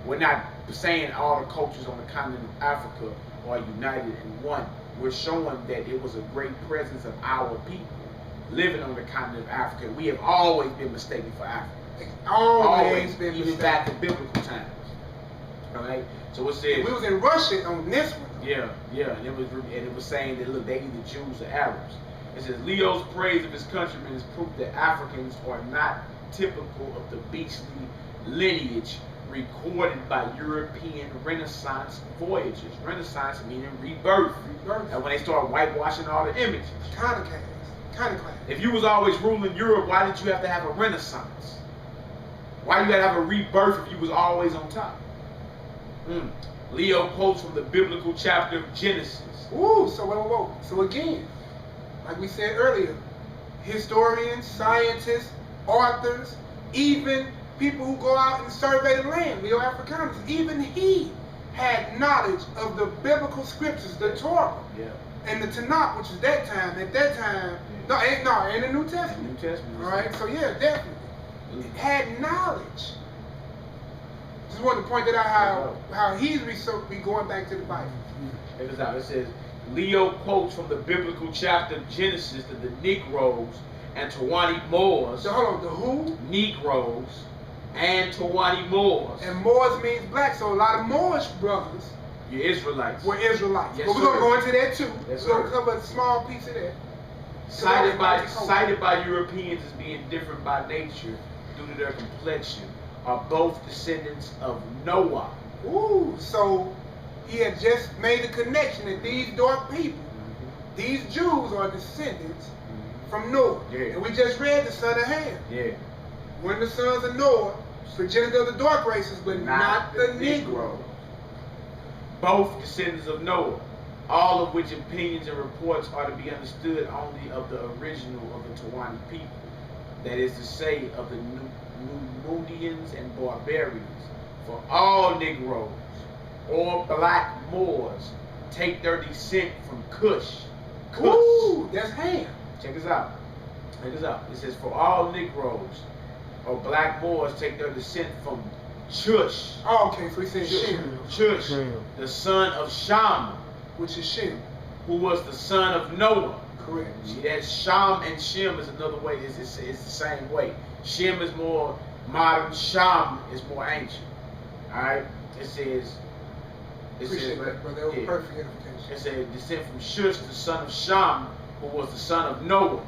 we're not saying all the cultures on the continent of Africa are united in one. We're showing that it was a great presence of our people living on the continent of Africa. We have always been mistaken for Africans. Always been even mistaken. back to biblical times. All right. So it says we was in Russia on this one. Yeah, and it was saying that look, they either Jews or Arabs. It says Leo's praise of his countrymen is proof that Africans are not typical of the beastly lineage recorded by European Renaissance voyages. Renaissance meaning rebirth. And when they start whitewashing all the images. Kind of class. If you was always ruling Europe, why did you have to have a Renaissance? Why you gotta have a rebirth if you was always on top? Leo quotes from the biblical chapter of Genesis. Ooh, so whoa. So again, like we said earlier, historians, scientists, authors, even people who go out and survey the land, Leo Africanus, even he had knowledge of the biblical scriptures, the Torah, and the Tanakh, which is at that time, in the New Testament. All right, so yeah, definitely. Had knowledge. Just wanted to point that out how he's be going back to the Bible. It says Leo quotes from the biblical chapter of Genesis that the Negroes and Tawani Moors. So hold on, the who? Negroes and Tawani Moors. And Moors means black, so a lot of Moorish brothers were Israelites. But we're gonna go into that too. Yes, we're gonna cover a small piece of that. Cited by Europeans as being different by nature due to their complexion, are both descendants of Noah. Ooh, so he had just made the connection that these dark people, these Jews are descendants from Noah. And we just read the son of Ham. One of the sons of Noah, progenitor of the dark races, but not the Negro. Both descendants of Noah, all of which opinions and reports are to be understood only of the original of the Tawani people. That is to say, of the Numidians and barbarians. For all Negroes or black Moors take their descent from Cush. Ooh, that's Ham. Check this out. It says, for all Negroes or black Moors take their descent from Cush. Oh, okay, so he said Shem. Cush, the son of Sham. Which is Shem. Who was the son of Noah. Correct. See, that Sham and Shem is another way. It's the same way. Shem is more modern. Sham is more ancient. All right. Appreciate that, brother. That was perfect edification. It says descent from Shush, the son of Sham, who was the son of Noah.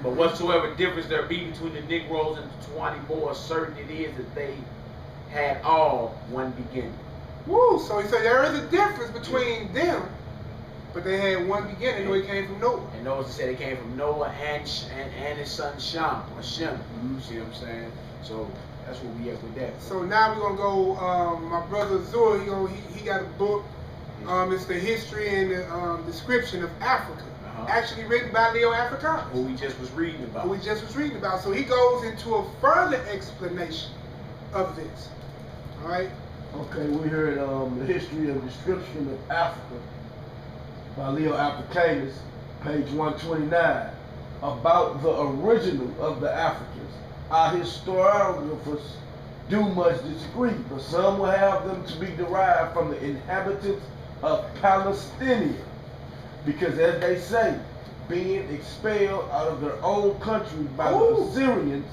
But whatsoever difference there be between the Negroes and the Tawani Moors, certain it is that they had all one beginning. Woo! So he said there is a difference between them, but they had one beginning. They came from Noah. And Noah said they came from Noah and his son Shem, or Shem. You see what I'm saying? So that's what we have with that. So now we're gonna go. My brother Zur, he got a book. It's the history and the description of Africa. Actually written by Leo Africanus. Who we just was reading about. So he goes into a further explanation of this. All right. Okay, we heard the history and description of Africa by Leo Africanus, page 129. About the original of the Africans. Our historiographers do much disagree, but some will have them to be derived from the inhabitants of Palestine. Because as they say, being expelled out of their own country by the Assyrians,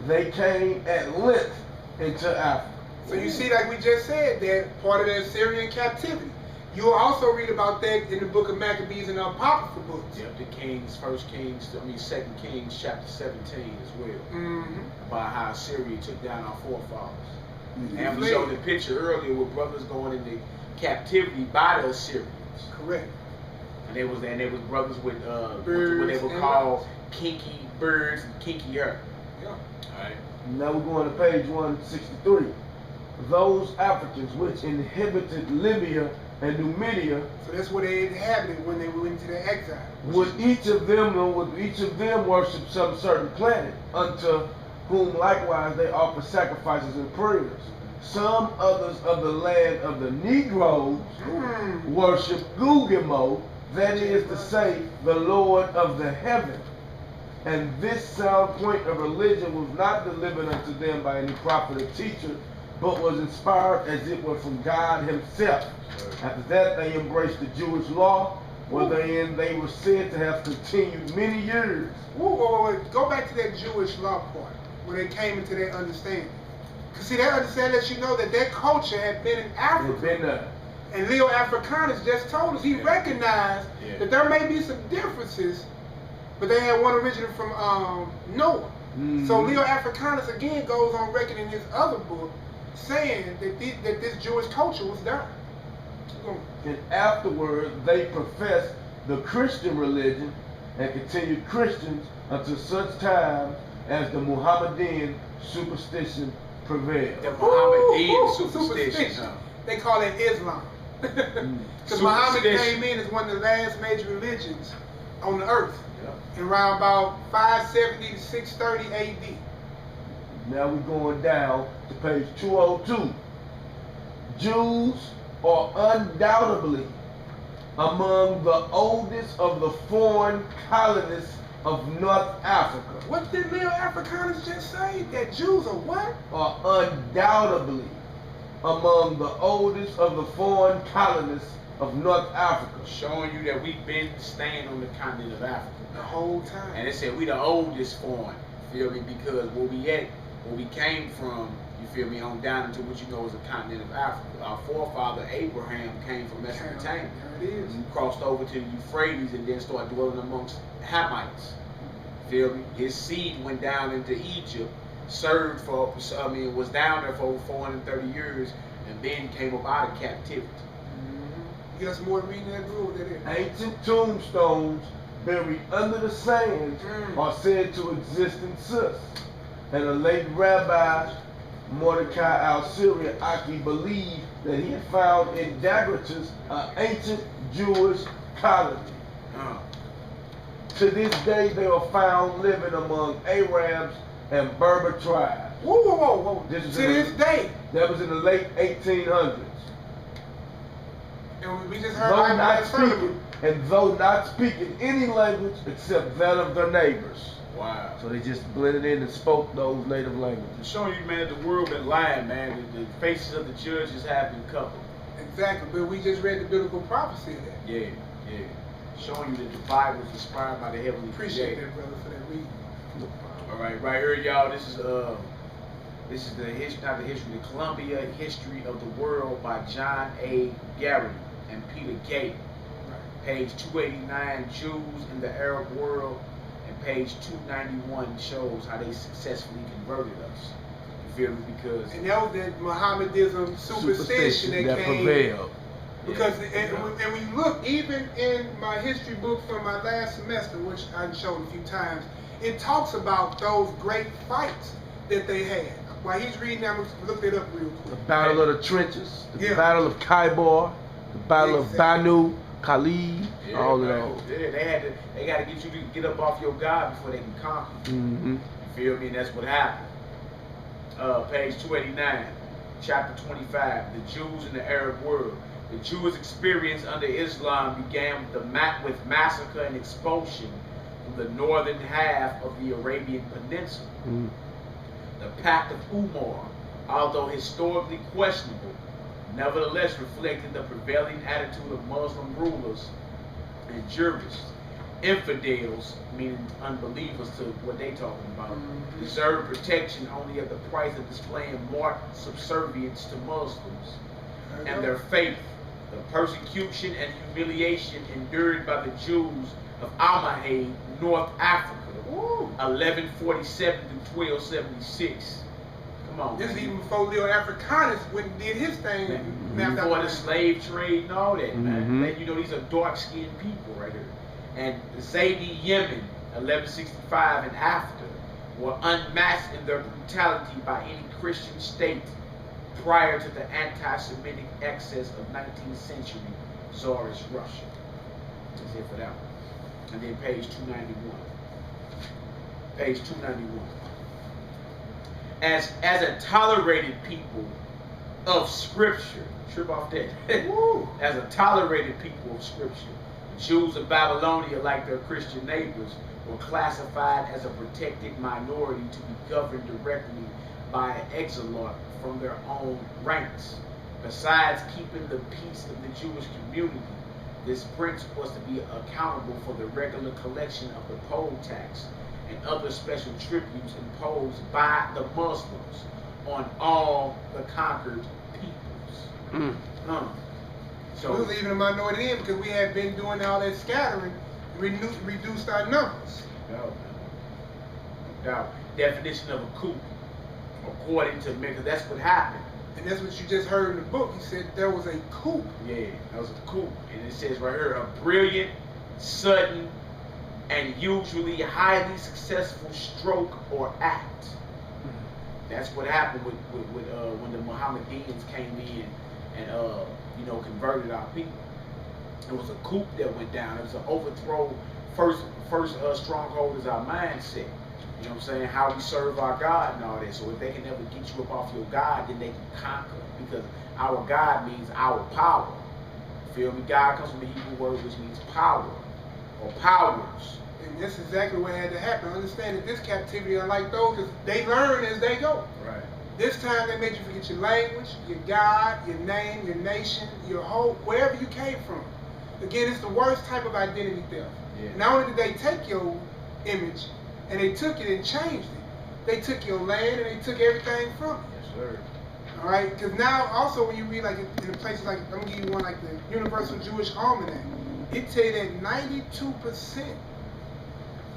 they came at length into Africa. So you see, like we just said, that part of the Assyrian captivity. You'll also read about that in the book of Maccabees and the Apocryphal books. Yep, the Kings, 2 Kings chapter 17 as well. About how Assyria took down our forefathers. And we showed the picture earlier with brothers going into captivity by the Assyrians. Correct. And they was brothers with what they would and call kinky birds and kinky hair. Yeah. Alright. Now we're going to page 163. Those Africans which inhabited Libya and Numidia, So that's where they inhabited when they went into their exile. would each of them worship some certain planet, unto whom likewise they offer sacrifices and prayers. Some others of the land of the Negroids worship Gugimo, that is to say, the Lord of the heaven. And this sound point of religion was not delivered unto them by any prophet or teacher, but was inspired as it were from God himself. After that they embraced the Jewish law, wherein they were said to have continued many years. Whoa. Go back to that Jewish law part, where they came into their understanding. Because see, that understanding lets you know that their culture had been in Africa. They've been there. And Leo Africanus just told us, he recognized that there may be some differences, but they had one originated from Noah. So Leo Africanus again goes on record in his other book saying that this Jewish culture was there. And afterward they professed the Christian religion and continued Christians until such time as the Mohammedan superstition prevailed. The Mohammedan superstition. They call it Islam. Because Muhammad came in as one of the last major religions on the earth in around about 570 to 630 AD. Now we're going down to page 202. Jews are undoubtedly among the oldest of the foreign colonists of North Africa. What did Leo Africanus just say? That Jews are what? Are undoubtedly among the oldest of the foreign colonists of North Africa. Showing you that we've been staying on the continent of Africa The whole time. And they said we the oldest foreign, feel me? Because where we came from, you feel me, on down into what you know is the continent of Africa. Our forefather Abraham came from Mesopotamia. There it is. He crossed over to the Euphrates and then started dwelling amongst Hamites. Feel me? His seed went down into Egypt, served for, was down there for over 430 years, and then came up out of captivity. You got some more reading that rule that is. Ancient tombstones buried under the sand are said to exist in Sus. And a late rabbi, Mordecai al-Syria Aki, believed that he had found in Dagratus an ancient Jewish colony. To this day, they are found living among Arabs and Berber tribes. Whoa. To this day. That was in the late 1800s. And we just heard though not speaking any language except that of their neighbors. Wow. So they just blended in and spoke those native languages. I'm showing you, man, the world been lying, man. The faces of the judges have been covered. Exactly, but we just read the biblical prophecy of that. Yeah. Showing you that the Bible is inspired by the heavenly Appreciate creator. that, brother, for that reading. All right here, y'all. This is the history, not the history, the Columbia History of the World by John A. Garrity and Peter Gay. Page 289, Jews in the Arab world, and page 291 shows how they successfully converted us. You feel me? Because and that was that Mohammedanism superstition that came. Prevailed. Because and when you look, even in my history book from my last semester, which I showed a few times, it talks about those great fights that they had. While he's reading, I'm going to look it up real quick. The Battle of the Trenches, the Battle of Khyber, the Battle of Banu, Khalid, all of those. Yeah, they got to get you to get up off your God before they can conquer you. You feel me? And that's what happened. Page 289, chapter 25, the Jews in the Arab world. The Jewish experience under Islam began with massacre and expulsion from the northern half of the Arabian Peninsula. The Pact of Umar, although historically questionable, nevertheless reflected the prevailing attitude of Muslim rulers and jurists. Infidels, meaning unbelievers to what they talking about, deserve protection only at the price of displaying marked subservience to Muslims and their faith. The persecution and humiliation endured by the Jews of Almahid, North Africa, 1147 to 1276. Come on. This man. is even before Leo Africanus went and did his thing. Man, before the slave trade and all that, man. Mhm. You know, these are dark-skinned people right here. And Zaidi Yemen, 1165 and after, were unmatched in their brutality by any Christian state prior to the anti-Semitic excess of 19th century Tsarist Russia. That's it for that one. And then page 291. Page 291. As a tolerated people of Scripture, trip off that. As a tolerated people of Scripture, the Jews of Babylonia, like their Christian neighbors, were classified as a protected minority to be governed directly by an exarch from their own ranks. Besides keeping the peace of the Jewish community, this prince was to be accountable for the regular collection of the poll tax and other special tributes imposed by the Muslims on all the conquered peoples. So we was even a minority then because we had been doing all that scattering, reduced our numbers. No doubt. Definition of a coup, according to me, because that's what happened. And that's what you just heard in the book. He said there was a coup. Yeah, that was a coup. And it says right here, a brilliant, sudden, and usually highly successful stroke or act. That's what happened with when the Mohammedans came in and converted our people. It was a coup that went down. It was an overthrow. First stronghold is our mindset. You know what I'm saying? How we serve our God and all that. So if they can never get you up off your God, then they can conquer. Because our God means our power. Feel me? God comes from the Hebrew word which means power or powers. And that's exactly what had to happen. Understand that this captivity, unlike those, is they learn as they go. Right. This time they made you forget your language, your God, your name, your nation, your whole, wherever you came from. Again, it's the worst type of identity theft. Yeah. Not only did they take your image and they took it and changed it, they took your land and they took everything from it. Yes, sir. All right, because now also when you read like in places like, I'm gonna give you one like the Universal Jewish Almanac, it tell you that 92%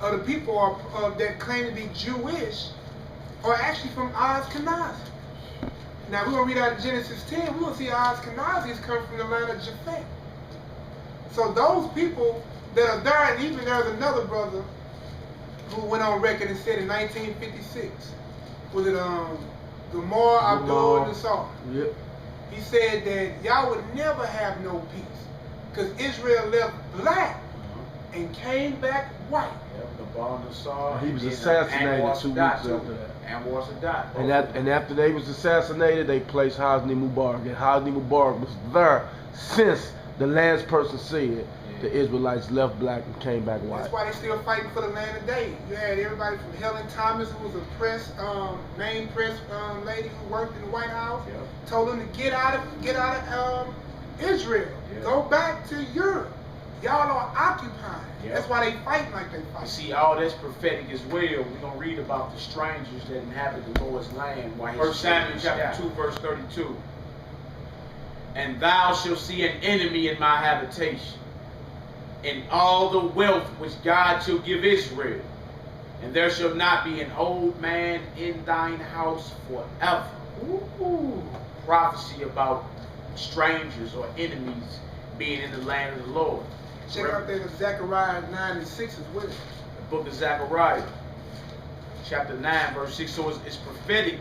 of the people that claim to be Jewish are actually from Ashkenazi. Now we're gonna read out of Genesis 10. We're gonna see Ashkenazis come from the land of Japheth. So those people that are there, and even there's another brother who went on record and said in 1956, was it Gamar Abdul Nassar? Yep. He said that y'all would never have no peace because Israel left black and came back white. He was assassinated 2 weeks after that. And after they was assassinated, they placed Hosni Mubarak. And Hosni Mubarak was there since the last person said the Israelites left black and came back white. That's why they still fighting for the land of David. You had everybody from Helen Thomas, who was a main press lady who worked in the White House, told them to get out of Israel, go back to Europe. Y'all are occupied. That's why they fight like they fight. You see, all that's prophetic as well. We're going to read about the strangers that inhabit the Lord's land. 1 Samuel chapter 2, verse 32. And thou shalt see an enemy in my habitation, in all the wealth which God shall give Israel. And there shall not be an old man in thine house forever. Ooh. Prophecy about strangers or enemies being in the land of the Lord. Check out there in Zechariah 9 and 6 as well. The book of Zechariah, chapter 9, verse 6. So it's prophetic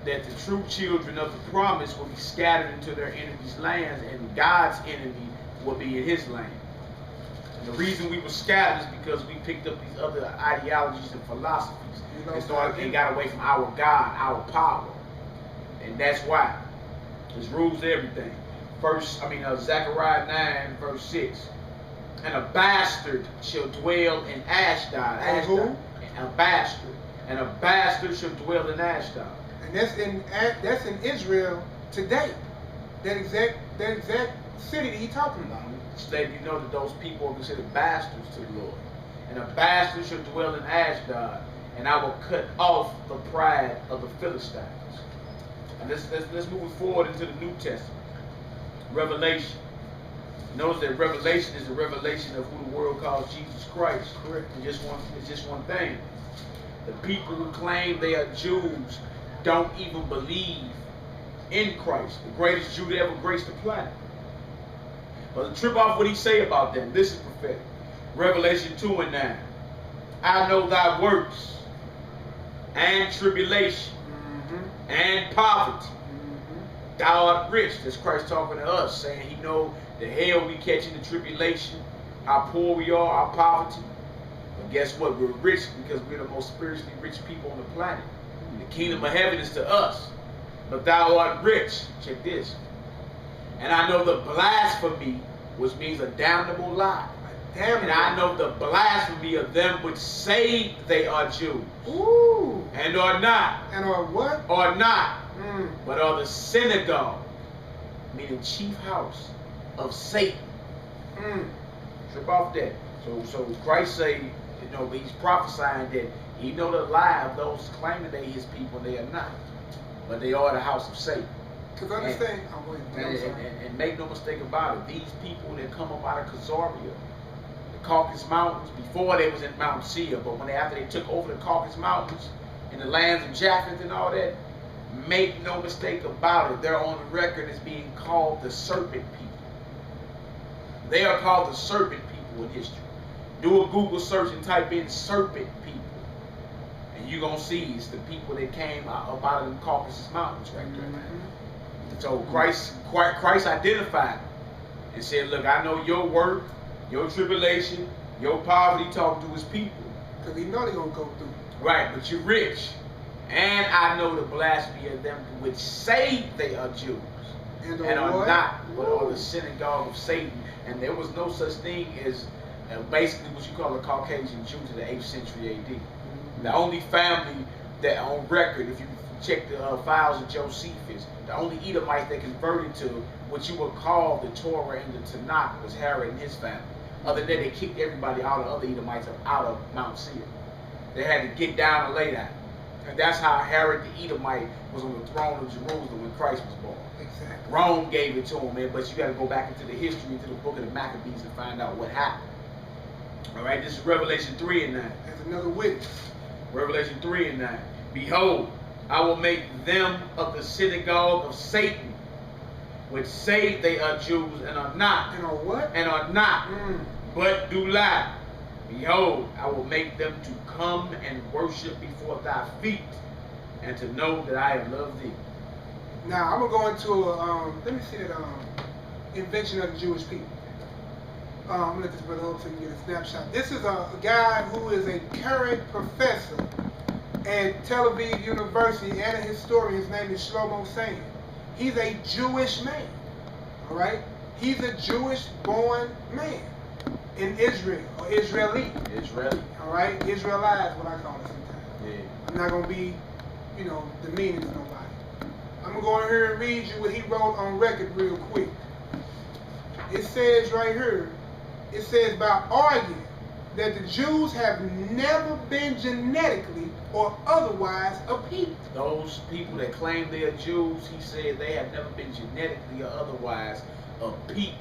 that the true children of the promise will be scattered into their enemies' lands, and God's enemy will be in his land. And the reason we were scattered is because we picked up these other ideologies and philosophies and got away from our God, our power. And that's why. This rules everything. Zechariah 9, verse 6. And a bastard shall dwell in Ashdod. Who? A bastard. And a bastard shall dwell in Ashdod. And that's in Israel today. That exact city that he's talking about. So that you know that those people are considered bastards to the Lord. And a bastard shall dwell in Ashdod, and I will cut off the pride of the Philistines. And let's move forward into the New Testament. Revelation. Notice that Revelation is a revelation of who the world calls Jesus Christ. Correct. It's just one thing. The people who claim they are Jews don't even believe in Christ, the greatest Jew to ever grace the planet. But to trip off what he say about them, this is prophetic. Revelation 2:9. I know thy works, and tribulation, and poverty. Thou art rich. That's Christ talking to us, saying he know the hell we catch in the tribulation, how poor we are, our poverty. But guess what? We're rich because we're the most spiritually rich people on the planet. The kingdom of heaven is to us. But thou art rich. Check this. And I know the blasphemy, which means a damnable lie. And I know the blasphemy of them which say they are Jews. Ooh. And are not. And are what? Are not. But are the synagogue, meaning chief house of Satan. Trip off that. So Christ say, he's prophesying that he know the lie of those claiming they his people, they are not. But they are the house of Satan. Because understand, and make no mistake about it, these people that come up out of Khazaria, the Caucasus Mountains, before they was in Mount Seir, but after they took over the Caucasus Mountains, in the lands of Japheth and all that, make no mistake about it, they're on record as being called the serpent people. They are called the serpent people in history. Do a Google search and type in serpent people, and you're going to see it's the people that came up out of the Caucasus Mountains right there, man. So Christ identified them and said, look, I know your work, your tribulation, your poverty, talking to his people. Because he know they're going to go through. Right, but you're rich. And I know the blasphemy of them which say they are Jews and are not, but are the synagogue of Satan. And there was no such thing as basically what you call a Caucasian Jew to the 8th century AD. The only family that on record, if you check the files of Josephus, the only Edomites that converted to what you would call the Torah and the Tanakh was Herod and his family. Other than that, they kicked everybody out of other Edomites out of Mount Seir. They had to get down and lay down. And that's how Herod the Edomite was on the throne of Jerusalem when Christ was born. Exactly. Rome gave it to him, man, but you got to go back into the history, into the book of the Maccabees and find out what happened. All right, this is Revelation 3:9. That's another witness. Revelation 3:9. Behold, I will make them of the synagogue of Satan, which say they are Jews and are not. And are what? And are not, but do lie. Behold, I will make them to come and worship before thy feet, and to know that I have loved thee. Now, I'm going to go into let me see that invention of the Jewish people. I'm going to let this brother hold so you can get a snapshot. This is a guy who is a current professor at Tel Aviv University and a historian. His name is Shlomo Sain. He's a Jewish man, all right? He's a Jewish-born man in Israel, or Israeli. Israeli. All right? Israelites, what I call it sometimes. Yeah. I'm not going to be, demeaning to nobody. I'm going to go in here and read you what he wrote on record real quick. It says right here, it says by arguing that the Jews have never been genetically or otherwise a people. Those people that claim they are Jews, he said they have never been genetically or otherwise a people.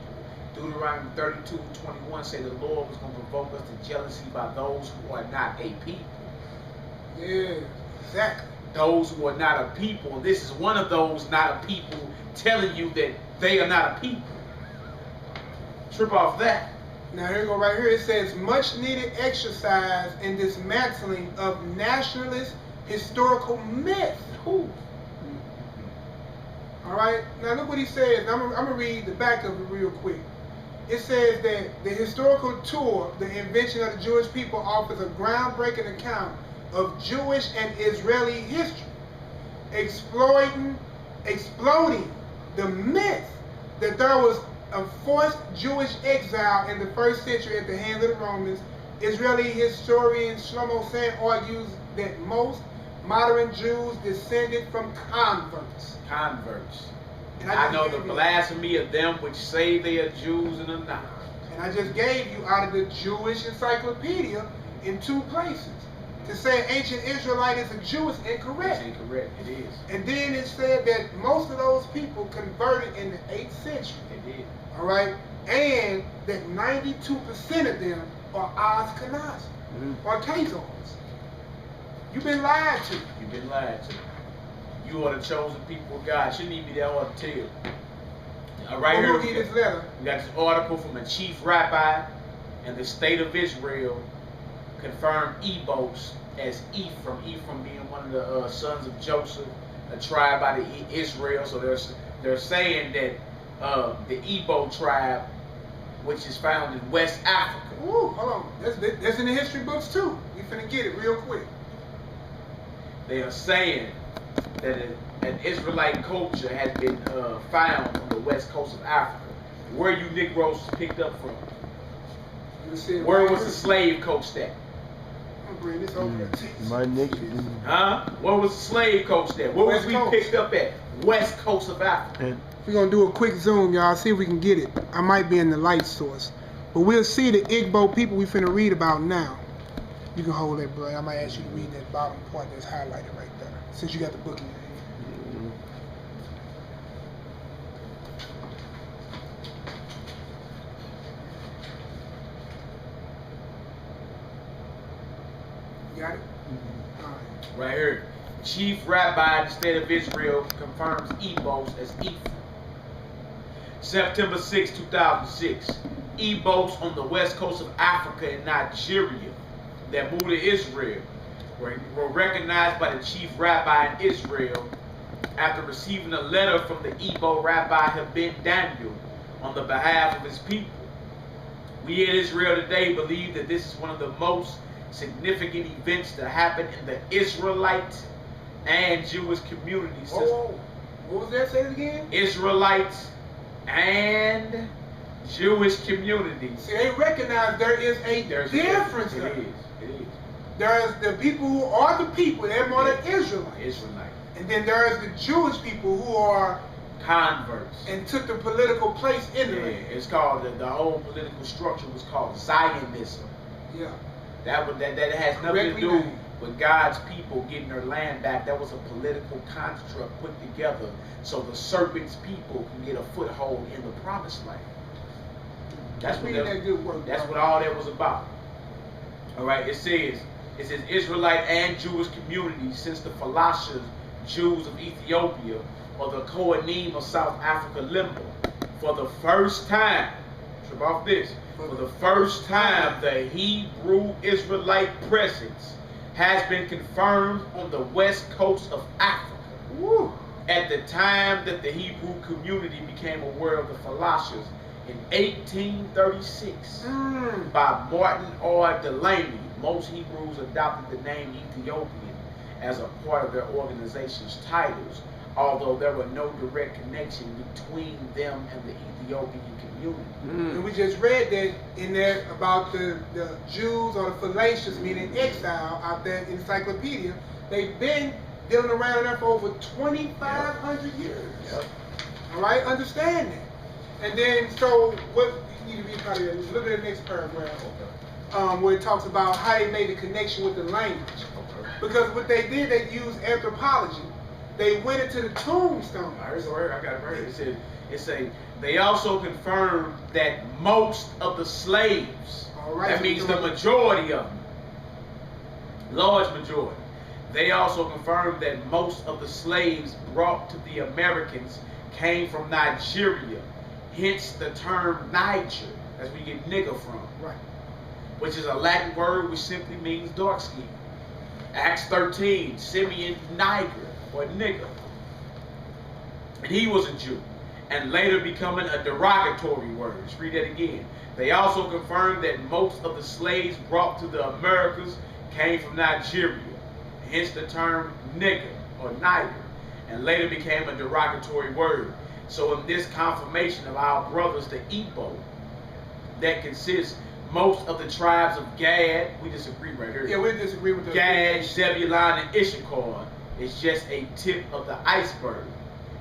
Deuteronomy 32:21 say the Lord was going to provoke us to jealousy by those who are not a people. Yeah, exactly. Those who are not a people. This is one of those not a people telling you that they are not a people. Trip off that. Now here we go right here. It says much needed exercise in dismantling of nationalist historical myth. Ooh. All right. Now look what he says. I'm gonna read the back of it real quick. It says that the historical tour, the invention of the Jewish people, offers a groundbreaking account of Jewish and Israeli history, exploding the myth that there was a forced Jewish exile in the 1st century at the hands of the Romans. Israeli historian Shlomo Sain argues that most modern Jews descended from converts. Converts. And I know the blasphemy of them which say they are Jews and are not. And I just gave you out of the Jewish encyclopedia in 2 places. To say ancient Israelite is a Jew is incorrect. It's incorrect. It is. And then it said that most of those people converted in the 8th century. They did. All right? And that 92% of them are Ashkenazi or Khazars. You've been lied to. You've been lied to. You are the chosen people of God. Shouldn't even be that hard to tell. Right We'll here, read this letter. we got this article from a chief rabbi in the state of Israel, confirmed Ebos as Ephraim. Ephraim being one of the sons of Joseph, a tribe by the Israel. So they're saying that the Ebo tribe, which is found in West Africa. Ooh, hold on. That's in the history books too. We finna get it real quick. They are saying that an Israelite culture has been found on the west coast of Africa. Where you Negroes picked up from? Where was the slave coast at? I'm gonna bring this over to My next. Huh? Where was the slave coast at? Where was we picked up at? West coast of Africa. We're gonna do a quick zoom, y'all. See if we can get it. I might be in the light source, but we'll see the Igbo people we finna read about now. You can hold that, bro. I might ask you to read that bottom part that's highlighted right there, since you got the book in your hand. You got it? All right. Right here. Chief rabbi in the state of Israel confirms Ebos as Ephraim. September 6, 2006. Ebos on the west coast of Africa and Nigeria that moved to Israel were recognized by the chief rabbi in Israel after receiving a letter from the Ebo rabbi Ben Daniel on the behalf of his people. We in Israel today believe that this is one of the most significant events to happen in the Israelite and Jewish communities. Whoa. What was that? Say it again? Israelites and Jewish communities. See, they recognize there is a difference. It is. There is the people who are the people, they're more than Israelites. Israelite. And then there is the Jewish people who are converts and took the political place in the land. It's called the whole political structure was called Zionism. Yeah. That has nothing to do with God's people getting their land back. That was a political construct put together so the serpent's people can get a foothold in the promised land. That's what all that was about. All right, it says Israelite and Jewish communities since the Falashas, Jews of Ethiopia, or the Kohanim of South Africa Limbo. For the first time, trip off this, for the first time the Hebrew Israelite presence has been confirmed on the west coast of Africa. Woo. At the time that the Hebrew community became aware of the Falashas in 1836 by Martin R. Delaney, most Hebrews adopted the name Ethiopian as a part of their organization's titles, although there were no direct connection between them and the Ethiopian community. And we just read that in there about the Jews or the Falashas, meaning exile, out there in encyclopedia. They've been dealing around there for over 2,500 years. Yep. All right, understand that. And then, so what you need to be part of that? Look at the next paragraph, where it talks about how they made the connection with the language. Because what they did, they used anthropology. They went into the tombstone. I got it right. It says they also confirmed that most of the slaves, that means the majority of them, large majority, they also confirmed that most of the slaves brought to the Americans came from Nigeria, hence the term Niger, as we get nigger from, right, which is a Latin word which simply means dark skin. Acts 13, Simeon Niger, or nigger. And he was a Jew, and later becoming a derogatory word. Let's read that again. They also confirmed that most of the slaves brought to the Americas came from Nigeria, hence the term nigger or Niger, and later became a derogatory word. So in this confirmation of our brothers, the Ebo, that consists most of the tribes of Gad, we disagree right here. Yeah, we disagree with that. Gad, Zebulun, and Issachar is just a tip of the iceberg.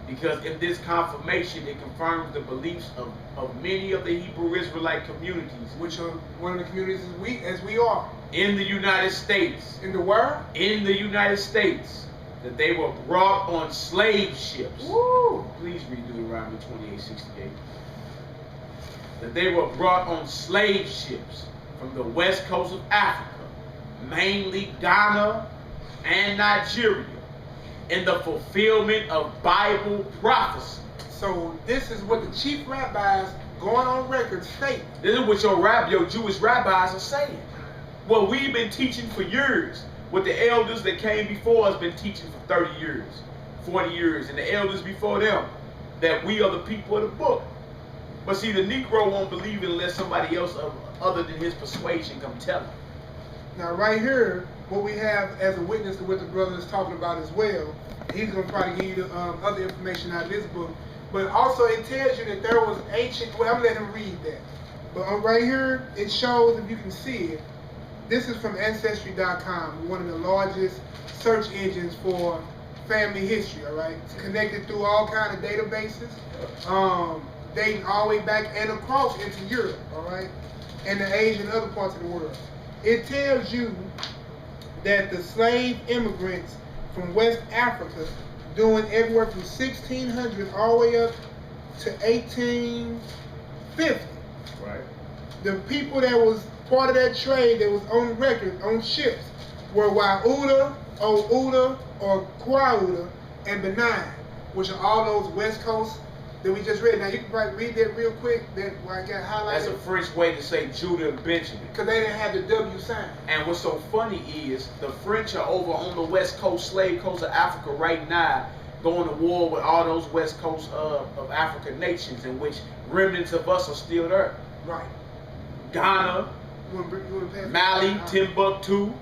Because in this confirmation, it confirms the beliefs of many of the Hebrew Israelite communities. Which are one of the communities as we are. In the United States. In the world? In the United States. That they were brought on slave ships. Woo! Please read Deuteronomy 28:68. That they were brought on slave ships from the west coast of Africa, mainly Ghana and Nigeria, in the fulfillment of Bible prophecy. So this is what the chief rabbis going on record state. This is what your Jewish rabbis are saying. What we've been teaching for years. What the elders that came before us been teaching for 30 years, 40 years, and the elders before them, that we are the people of the book. But see, the Negro won't believe it unless somebody else other than his persuasion come tell him. Now right here, what we have as a witness to what the brother is talking about as well, he's going to try to give you the other information out of this book. But also it tells you that there was ancient, well, I'm going to let him read that. But right here, it shows, if you can see it, this is from Ancestry.com, one of the largest search engines for family history, all right? It's connected through all kind of databases, dating all the way back and across into Europe, all right? And the Asia and other parts of the world. It tells you that the slave immigrants from West Africa doing everywhere from 1600 all the way up to 1850. Right. The people that was part of that trade that was on record on ships were Wauda, Ouda, or Kwauda, and Benin, which are all those West Coast that we just read. Now you can probably read that real quick. That where I got highlighted. That's a French way to say Judah and Benjamin. Because they didn't have the W sign. And what's so funny is the French are over on the West Coast, slave coast of Africa right now, going to war with all those West Coast of African nations, in which remnants of us are still there. Right. Ghana, Mali, Timbuktu.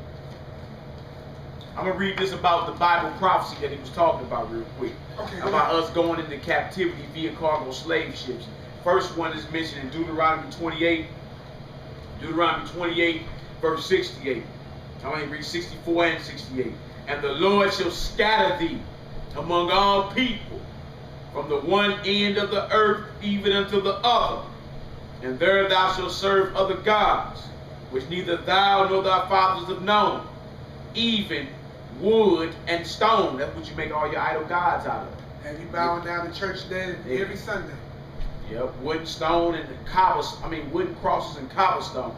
I'm going to read this about the Bible prophecy that he was talking about real quick. Okay, about us going into captivity via cargo slave ships. First one is mentioned in Deuteronomy 28. Deuteronomy 28, verse 68. I'm going to read 64 and 68. And the Lord shall scatter thee among all people, from the one end of the earth even unto the other. And there thou shalt serve other gods, which neither thou nor thy fathers have known, even wood and stone. That's what you make all your idol gods out of. And you bowing down to church there every Sunday. Yep, wood and stone and wooden crosses and cobblestones.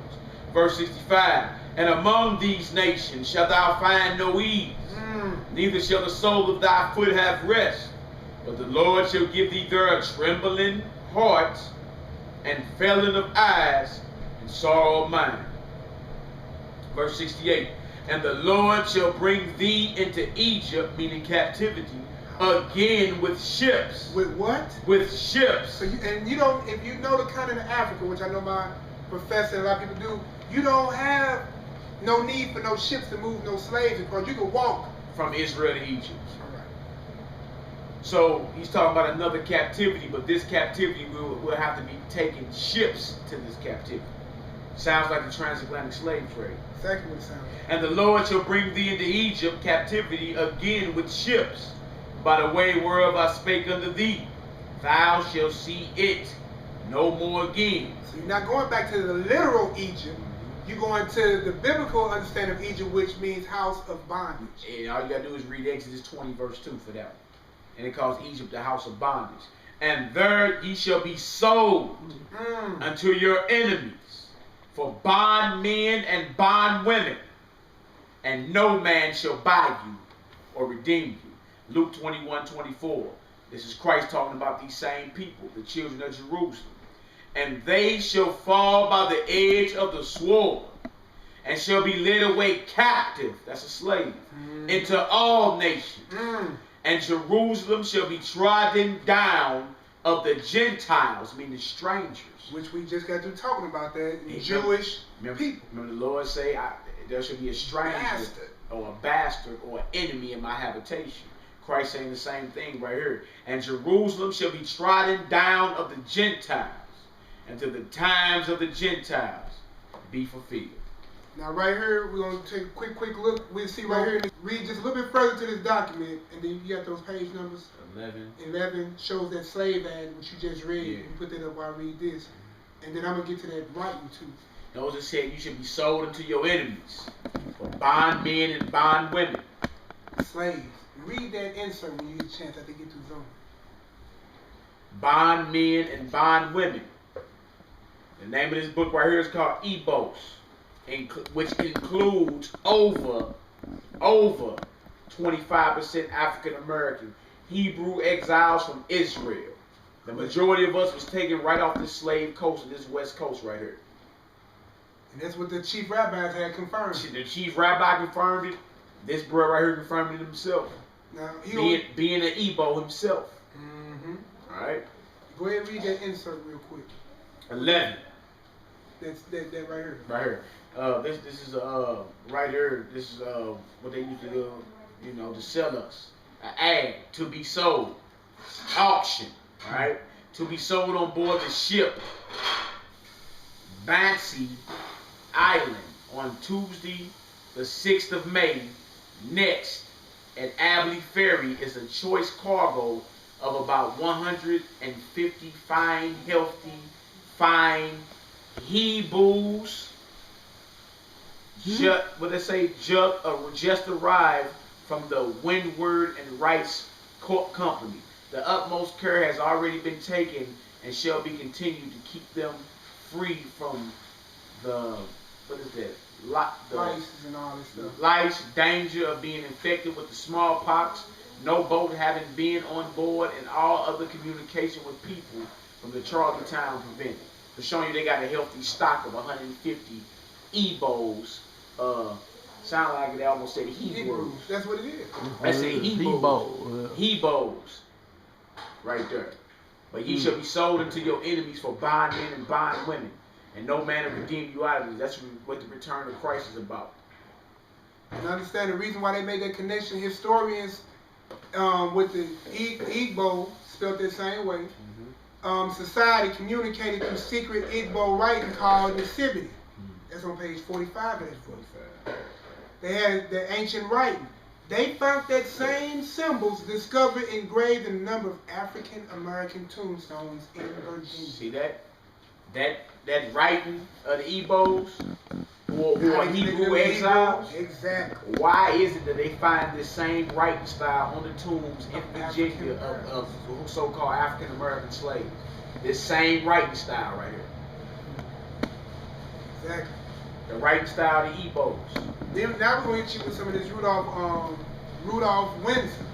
Verse 65. And among these nations shalt thou find no ease, neither shall the sole of thy foot have rest. But the Lord shall give thee there a trembling heart, and failing of eyes, and sorrow of mind. Verse 68. And the Lord shall bring thee into Egypt, meaning captivity, again with ships. With what? With ships. So if you know the continent of Africa, which I know my professor and a lot of people do, you don't have no need for no ships to move no slaves across. You can walk from Israel to Egypt. All right. So he's talking about another captivity, but this captivity will have to be taking ships to this captivity. Sounds like the transatlantic slave trade. Exactly what it sounds like. And the Lord shall bring thee into Egypt captivity again with ships, by the way whereof I spake unto thee. Thou shalt see it no more again. So you're not going back to the literal Egypt. You're going to the biblical understanding of Egypt, which means house of bondage. And all you got to do is read Exodus 20, verse 2 for that one. And it calls Egypt the house of bondage. And there ye shall be sold unto your enemies, for bondmen and bondwomen, and no man shall buy you or redeem you. Luke 21:24. This is Christ talking about these same people, the children of Jerusalem. And they shall fall by the edge of the sword, and shall be led away captive, that's a slave, into all nations. And Jerusalem shall be trodden down of the Gentiles, meaning strangers. Which we just got through talking about that. Jewish people. Remember the Lord say, there shall be a stranger or a bastard or an enemy in my habitation. Christ saying the same thing right here. And Jerusalem shall be trodden down of the Gentiles, until the times of the Gentiles be fulfilled. Now right here, we're going to take a quick look. We'll see right here. Read just a little bit further to this document, and then you got those page numbers. 11 shows that slave ad, which you just read. Yeah. You put that up while I read this. And then I'm going to get to that writing too. Those that said you should be sold unto your enemies, for bondmen and bondwomen. Slaves. Read that insert when you get a chance after you get to the zone. Bondmen and bondwomen. The name of this book right here is called Ebos, which includes over 25% African American. Hebrew exiles from Israel. The majority of us was taken right off this slave coast of this west coast right here. And that's what the chief rabbis had confirmed. The chief rabbi confirmed it. This bro right here confirmed it himself. Now, being an Igbo himself. All right. Go ahead and read that insert real quick. 11. That's that right here. Right here. This is right here. This is what they used to do. You know, to sell us. An ad to be sold. Auction. All right. To be sold on board the ship Bansi Island on Tuesday, the 6th of May. Next at Abley Ferry is a choice cargo of about 150 fine, Hebrews. Just arrived from the Windward and Rice Company. The utmost care has already been taken and shall be continued to keep them free from the, what is that? Lice and all this stuff. Lice, danger of being infected with the smallpox, no boat having been on board, and all other communication with people from the Charlie Town prevented. For showing you they got a healthy stock of 150 Igbos. Sound like they almost said Hebrews. That's what it is. I say Hebrews. Hebrews. Right there. But ye shall be sold unto your enemies for bondmen and bondwomen, and no man will redeem you out of it. That's what the return of Christ is about. And understand the reason why they made that connection. Historians with the Igbo spelled the same way. Society communicated through secret Igbo writing called Negroid. That's on page 45 of that book. They had the ancient writing. They found that same symbols discovered engraved in a number of African American tombstones in Virginia. See that? That writing of the Igbos or Hebrew exiles? Exactly. Why is it that they find this same writing style on the tombs in Virginia of so-called African American slaves? This same writing style right here. Exactly. The writing style of the Igbos. Then now we're going to hit you with some of this Rudolph Windsor.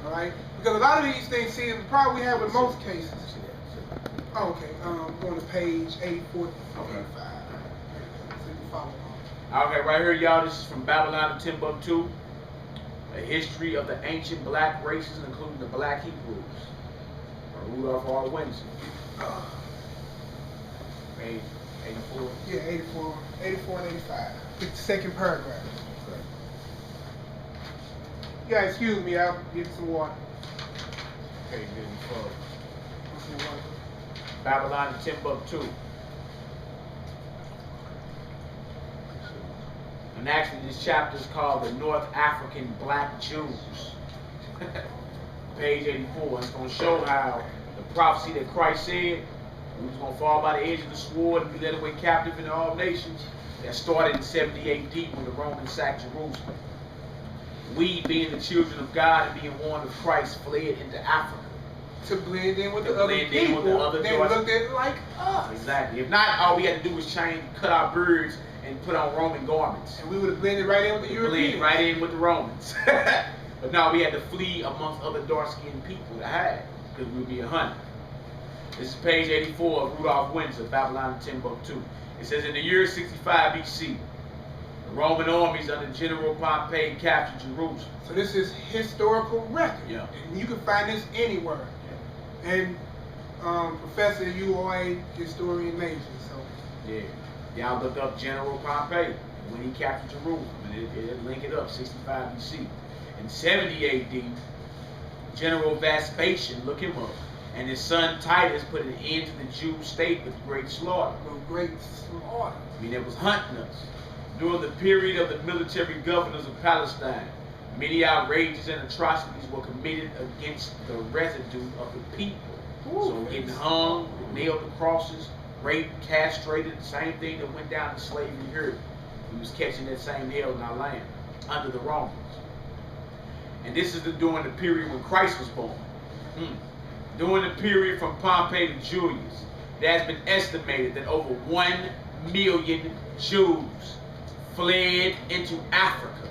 All right? Because a lot of these things, see, the problem we have with most cases. Oh, okay. Going to page 84 to 85. So you follow along. Okay, right here, y'all. This is from Babylon to Timbuktu. A history of the ancient black races, including the black Hebrews. By Rudolph R. Windsor. Page 84. Yeah, 84 and 85. The second paragraph. Yeah, excuse me, I'll get some water. Page 84. Some water. Babylon to Timbuktu. And actually this chapter is called the North African Black Jews. Page 84. It's going to show how the prophecy that Christ said we was going to fall by the edge of the sword and be led away captive in all nations. That started in 70 AD when the Romans sacked Jerusalem. We, being the children of God and being warned of Christ, fled into Africa. To blend in with the other people, they looked at it like us. Exactly. If not, all we had to do was cut our beards and put on Roman garments. And we would have blended right in with the Europeans. Blended right in with the Romans. But no, we had to flee amongst other dark-skinned people to hide because we would be 100. This is page 84 of Rudolph Windsor, Babylon to Timbuktu. It says, in the year 65 BC, the Roman armies under General Pompey captured Jerusalem. So this is historical record. Yeah. And you can find this anywhere. And Professor, you are a historian major, so. Yeah. Y'all look up General Pompey when he captured Jerusalem, and it link it up, 65 BC. In 70 AD, General Vespasian, look him up, and his son Titus put an end to the Jew state with great slaughter. Great slaughter. I mean, it was hunting us. During the period of the military governors of Palestine, many outrages and atrocities were committed against the residue of the people. Ooh, so getting hung, nailed to crosses, raped, castrated, the same thing that went down in slavery here. We was catching that same hell in our land under the Romans. And this is during the period when Christ was born. During the period from Pompey to Julius, it has been estimated that over 1 million Jews fled into Africa.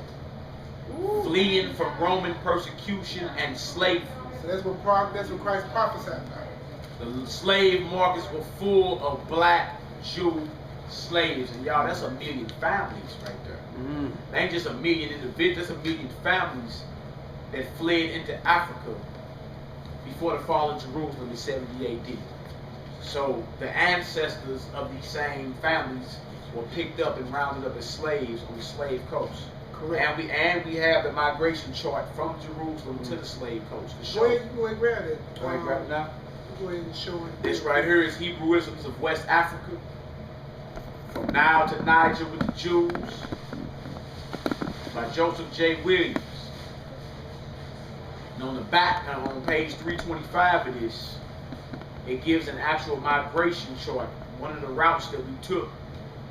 fleeing from Roman persecution and slavery. So that's what Christ prophesied about. The slave markets were full of black Jew slaves. And y'all, that's 1 million families right there. That ain't just 1 million individuals, that's 1 million families that fled into Africa before the fall of Jerusalem in 70 AD. So the ancestors of these same families were picked up and rounded up as slaves on the slave coast. Correct. And we have the migration chart from Jerusalem to the slave coast to show. Go ahead and grab it. Go ahead and grab it now. Go ahead and show it. This right here is Hebrewisms of West Africa. From Nile to Niger with the Jews. By Joseph J. Williams. And on the back, on page 325 of this, it gives an actual migration chart. One of the routes that we took,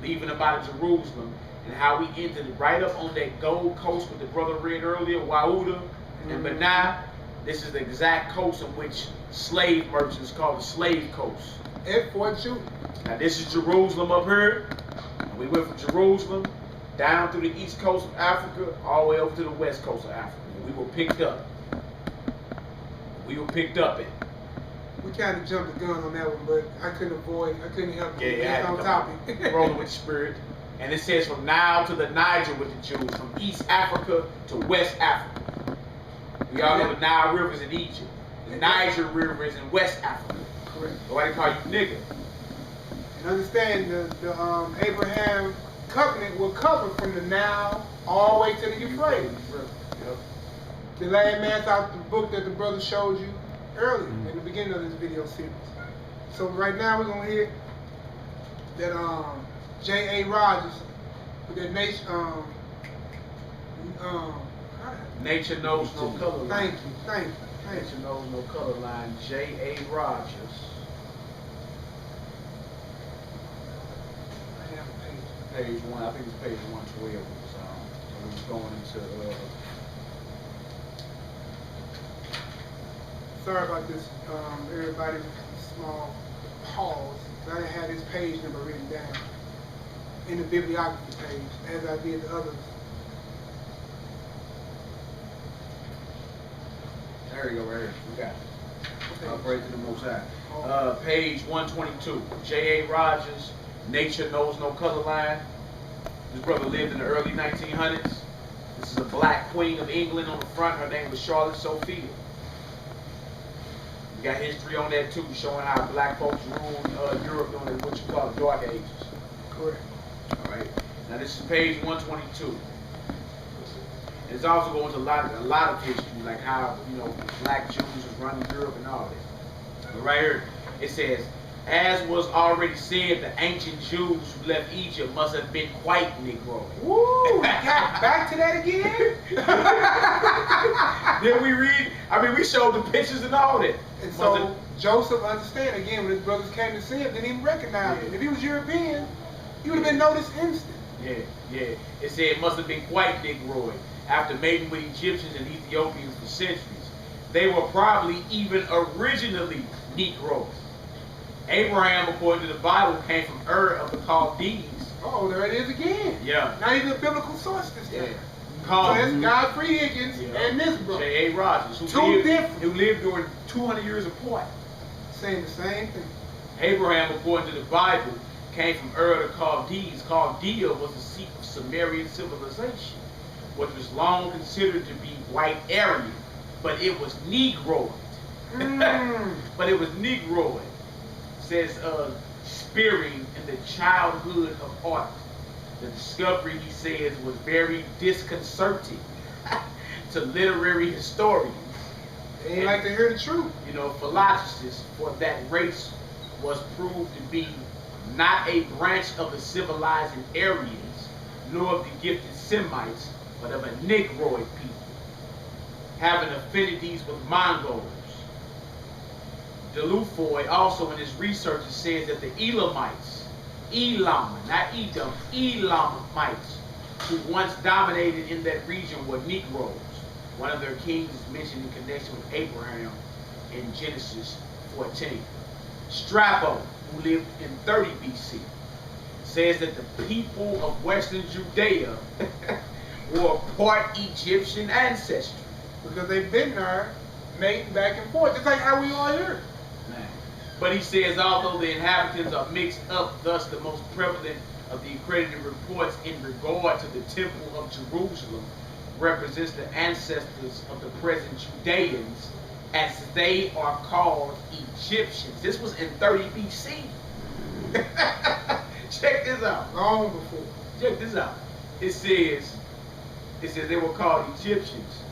leaving up out of Jerusalem, and how we ended right up on that Gold Coast with the brother read earlier, Wauda and Benin. This is the exact coast in which slave merchants call the slave coast. At Fort Judah. Now this is Jerusalem up here. And we went from Jerusalem down through the east coast of Africa, all the way over to the west coast of Africa. And we were picked up. At. We kind of jumped the gun on that one, but I couldn't help it. Yeah, on topic. Rolling with the spirit. And it says from Nile to the Niger with the Jews, from East Africa to West Africa. We all know the Nile River is in Egypt. The Niger River is in West Africa. Correct. Why they call you nigga? And understand the Abraham covenant will cover from the Nile all the way to the Euphrates. Yep. The last man's out the book that the brother showed you earlier in the beginning of this video series. So right now we're gonna hear that J.A. Rogers with that nature Nature knows no color line. Thank you. Nature knows no color line. J.A. Rogers. I have a page. Page 1, I think it's page 112. So it was going into Sorry about this, everybody, small pause. I didn't have this page number written down in the bibliography page, as I did the others. There you go, right here. We got it. I'll pray to the Most High. Page 122. J.A. Rogers, Nature Knows No Color Line. This brother lived in the early 1900s. This is a black queen of England on the front. Her name was Charlotte Sophia. You got history on that too, showing how black folks ruled Europe during what you call the Dark Ages. Correct. All right. Now this is page 122. And it's also going to a lot of history, like how black Jews was running Europe and all that. But right here, it says, as was already said, the ancient Jews who left Egypt must have been quite Negroid. Woo! Back to that again? Then we read, we showed the pictures and all that. And so Joseph understand again when his brothers came to see him, didn't even recognize him. If he was European, he would have been noticed instant. Yeah. It said it must have been quite Negroid. After mating with Egyptians and Ethiopians for centuries, they were probably even originally Negroid. Abraham, according to the Bible, came from Ur of the Chaldees. Oh, there it is again. Yeah. Not even a biblical source this time. So that's Godfrey Higgins and this brother. J.A. Rogers, who lived during 200 years apart. Saying the same thing. Abraham, according to the Bible, came from Ur of the Chaldees. Chaldea was the seat of Sumerian civilization, which was long considered to be white Aryan, but it was Negroid. Says spearing in the childhood of art. The discovery, he says, was very disconcerting to literary historians. They ain't like to hear the truth. Philologists, for that race was proved to be not a branch of the civilizing Aryans, nor of the gifted Semites, but of a Negroid people, having affinities with Mongols. Delufoy also in his research says that the Elamites, not Edom, Elamites, who once dominated in that region were Negroes. One of their kings is mentioned in connection with Abraham in Genesis 14. Strabo, who lived in 30 BC, says that the people of Western Judea were part Egyptian ancestry. Because they've been there, mating back and forth, just like how we are here. But he says, although the inhabitants are mixed up, thus the most prevalent of the accredited reports in regard to the Temple of Jerusalem represents the ancestors of the present Judeans, as they are called Egyptians. This was in 30 BC. Check this out. Long before. Check this out. It says they were called Egyptians.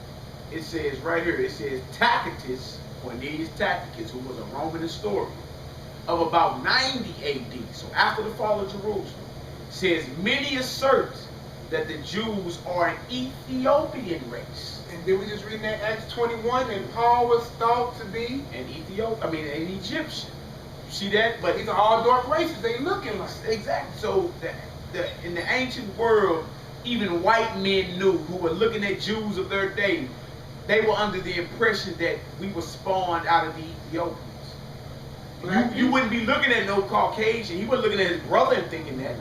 It says right here, it says Tacitus, Cornelius Tacitus, who was a Roman historian of about 90 AD, so after the fall of Jerusalem, says many assert that the Jews are an Ethiopian race. And then we just read that Acts 21, and Paul was thought to be An Egyptian. You see that? But these are all dark races. They looking like. exactly. So in the ancient world, even white men knew, who were looking at Jews of their day, they were under the impression that we were spawned out of the Ethiopians. You wouldn't be looking at no Caucasian. He wasn't looking at his brother and thinking that.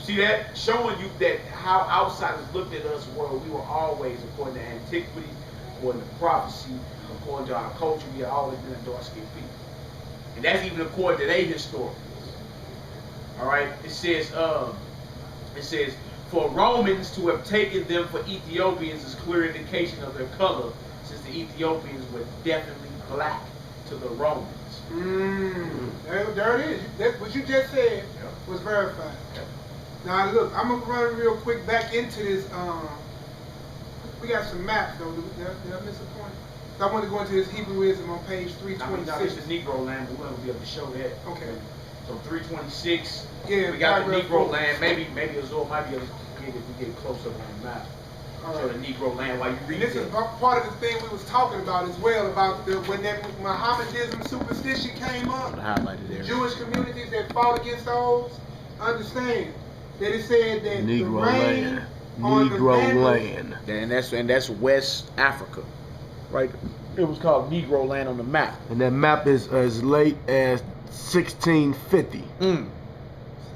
See that? Showing you that how outsiders looked at us were we were always, according to Antiquity, according to prophecy, according to our culture, we had always been a dark-skinned people. And that's even according to their historians. Alright? It says, for Romans to have taken them for Ethiopians is clear indication of their color, since the Ethiopians were definitely black to the Romans. There it is. That, what you just said was verified. Yep. Now look, I'm gonna run real quick back into this. We got some maps though. Did I miss a point? So I want to go into this Hebrewism on page 326. Now, this is Negro land, but we won't be able to show that. Okay. So 326. Yeah, we got the Negro 4. land. Maybe Azor might be able to get it if we get close up on the map. All Show right. the Negro land while you read And this is part of the thing we was talking about as well, about when that Mohammedanism superstition came up. Highlighted Jewish communities that fought against those, understand that it said that Negro the rain land. on Negro the land. And that's West Africa, right? It was called Negro land on the map. And that map is as late as 1650.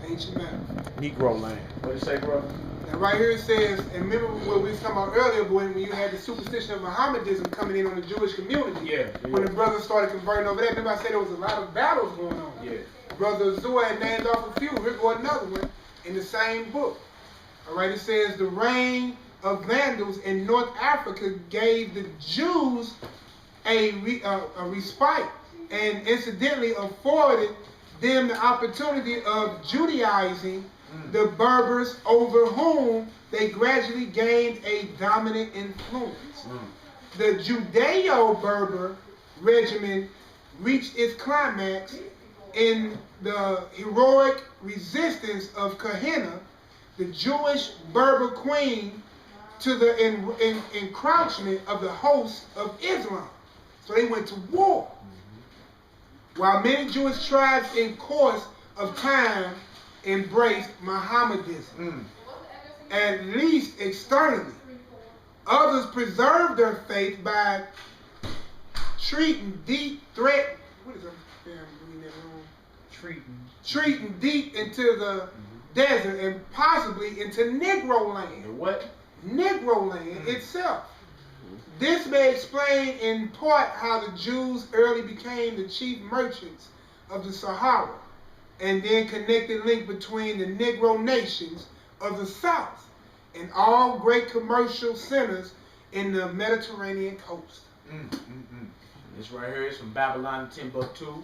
ancient map. Negro land. What did it say, bro? Now right here it says, and remember what we was talking about earlier, when you had the superstition of Mohammedanism coming in on the Jewish community. Yeah. When the brothers started converting over there, remember I said there was a lot of battles going on. Yeah. Brother Zua had named off a few. Here go another one in the same book. All right, it says the reign of Vandals in North Africa gave the Jews a respite, and incidentally afforded them the opportunity of Judaizing the Berbers, over whom they gradually gained a dominant influence. The Judeo-Berber regimen reached its climax in the heroic resistance of Kahina, the Jewish Berber queen, to the encroachment of the host of Islam. So they went to war. While many Jewish tribes in course of time embraced Mohammedanism, at least externally. Others preserved their faith by treating deep threat. What is that? Treating deep into the desert and possibly into Negro land. What? Negro land itself. This may explain in part how the Jews early became the chief merchants of the Sahara, and then connected link between the Negro nations of the South and all great commercial centers in the Mediterranean coast. This right here is from Babylon Timbuktu,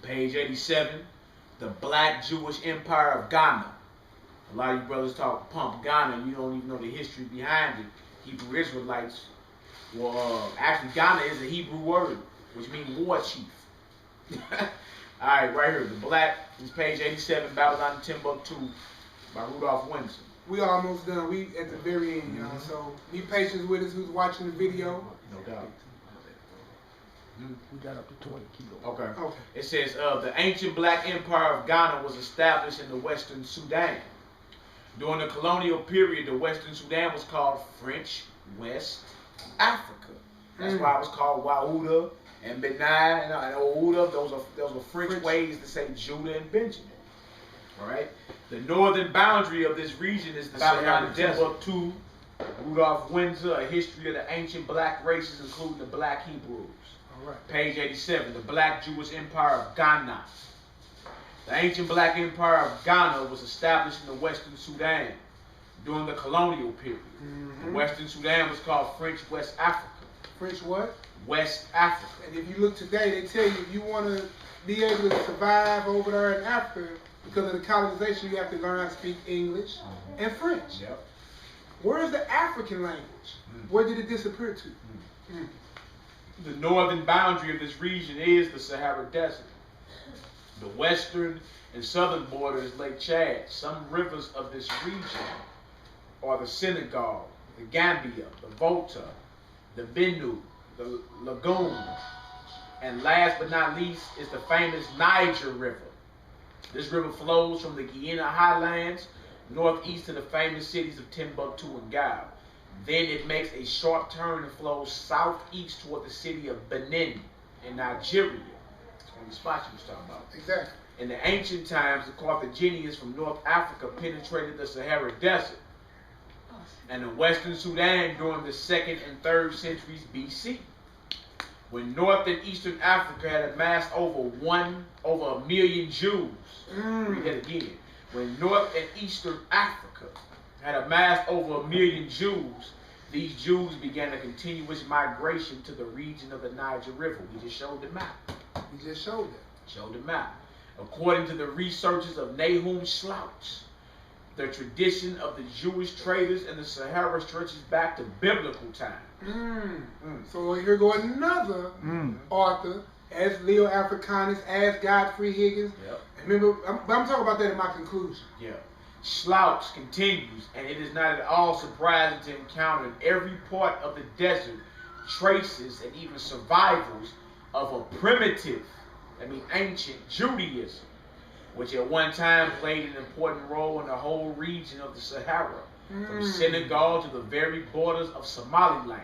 page 87, the Black Jewish Empire of Ghana. A lot of you brothers talk pump Ghana, and you don't even know the history behind it. Hebrew Israelites, actually Ghana is a Hebrew word, which means war chief. Alright, right here, the Black, this page 87, Babylon Timbuktu, by Rudolph Winson. We almost done. We at the very end, y'all. So be patient with us who's watching the video. No doubt. We got up to 20 kilos. Okay. It says, the ancient Black Empire of Ghana was established in the Western Sudan. During the colonial period, the Western Sudan was called French West Africa. That's why it was called Wauda and Benai and Ouda. Those are French ways to say Judah and Benjamin. All right. The northern boundary of this region is the Sahara Desert. Rudolph Windsor, A History of the Ancient Black Races, including the Black Hebrews. All right. Page 87, the Black Jewish Empire of Ghana. The ancient Black Empire of Ghana was established in the Western Sudan during the colonial period. The Western Sudan was called French West Africa. French what? West Africa. And if you look today, they tell you if you want to be able to survive over there in Africa, because of the colonization, you have to learn how to speak English and French. Yep. Where is the African language? Where did it disappear to? The northern boundary of this region is the Sahara Desert. The western and southern border is Lake Chad. Some rivers of this region are the Senegal, the Gambia, the Volta, the Benue, the Lagoon, and last but not least is the famous Niger River. This river flows from the Guiana highlands northeast to the famous cities of Timbuktu and Gao. Then it makes a sharp turn and flows southeast toward the city of Benin in Nigeria. That's one of the spots you was talking about. Exactly. In the ancient times, the Carthaginians from North Africa penetrated the Sahara Desert and the Western Sudan during the 2nd and 3rd centuries BC. When North and Eastern Africa had amassed over a million Jews. Read that again. When North and Eastern Africa had amassed over a million Jews, these Jews began a continuous migration to the region of the Niger River. We just showed the map. We just showed it. Showed the map. According to the researches of Nahum Slouch, the tradition of the Jewish traders in the Sahara stretches back to biblical time. So here go another author, as Leo Africanus, as Godfrey Higgins. Yep. Remember, I'm talking about that in my conclusion. Yeah. Slouch continues, and it is not at all surprising to encounter in every part of the desert traces and even survivals of a primitive, ancient Judaism, which at one time played an important role in the whole region of the Sahara, from Senegal to the very borders of Somaliland.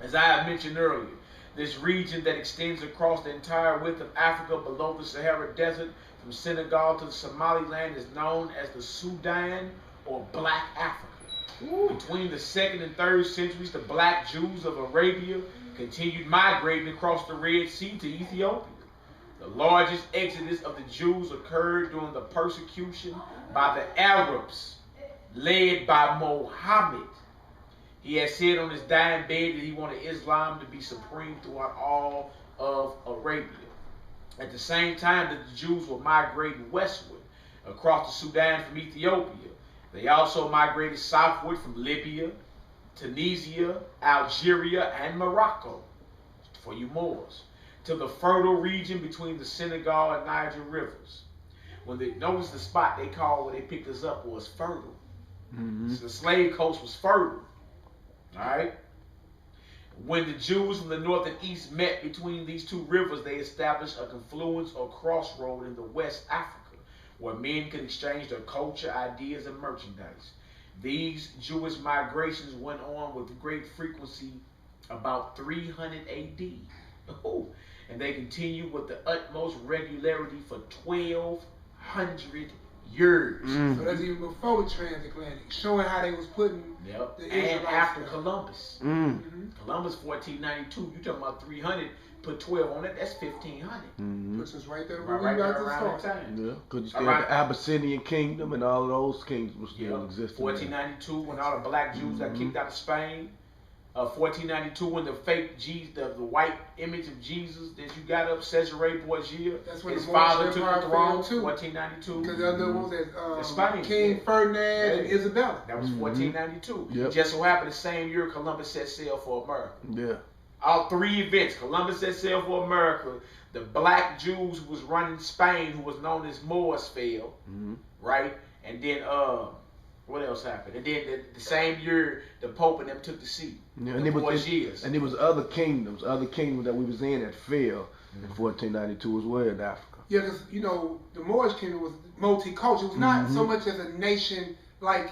As I have mentioned earlier, this region that extends across the entire width of Africa below the Sahara Desert, from Senegal to Somaliland, is known as the Sudan or Black Africa. Between the 2nd and 3rd centuries, the black Jews of Arabia continued migrating across the Red Sea to Ethiopia. The largest exodus of the Jews occurred during the persecution by the Arabs, led by Muhammad. He had said on his dying bed that he wanted Islam to be supreme throughout all of Arabia. At the same time that the Jews were migrating westward across the Sudan from Ethiopia, they also migrated southward from Libya, Tunisia, Algeria, and Morocco, for you Moors, to the fertile region between the Senegal and Niger rivers. When they noticed the spot they called where they picked us up was fertile. So the slave coast was fertile. Alright? When the Jews from the north and east met between these two rivers, they established a confluence or crossroad in the West Africa, where men could exchange their culture, ideas, and merchandise. These Jewish migrations went on with great frequency about 300 AD. And they continued with the utmost regularity for 1,200 years. So that's even before the transatlantic, showing how they was putting the Israelites and after down. Columbus. Columbus 1492, you talking about 300, put 12 on it, that's 1,500. Puts us right there where Right we there about to around start. that time. Yeah, because you still had the Abyssinian kingdom and all of those kingdoms were still existing. 1492, when all the black Jews got kicked out of Spain. 1492, when the fake Jesus, the white image of Jesus that you got up, Cesare Borgia, That's when his the father Moorish took the Empire throne. fell, too. 1492. Because the other one was Spain, King Ferdinand and Isabella. That was 1492. Yep. Just so happened the same year Columbus set sail for America. Yeah. All three events. Columbus set sail for America. The black Jews who was running Spain, who was known as Moors, fell. Right? And then what else happened? And then the same year the Pope and them took the seat. Yeah, and there was other kingdoms that we was in that fell in 1492 as well in Africa. Yeah, because, you know, the Moorish kingdom was multicultural. It was not so much as a nation like,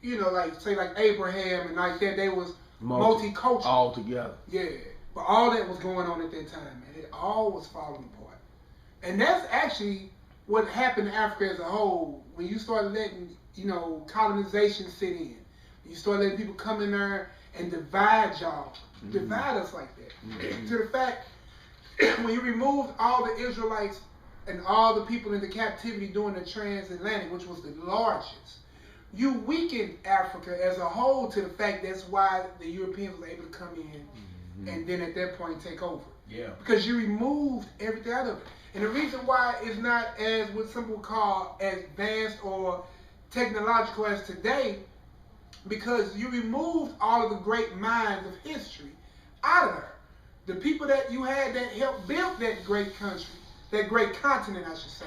you know, like, say, like Abraham and like that. They was multicultural. All together. Yeah. But all that was going on at that time, man. It all was falling apart. And that's actually what happened to Africa as a whole when you start letting, colonization sit in, you start letting people come in there and divide y'all, divide us like that, to the fact, when you removed all the Israelites and all the people into captivity during the transatlantic, which was the largest, you weakened Africa as a whole, to the fact that's why the Europeans were able to come in and then at that point take over. Yeah. Because you removed everything out of it. And the reason why it's not as what some people call advanced or technological as today, because you removed all of the great minds of history out of there. The people that you had that helped build that great country, that great continent, I should say,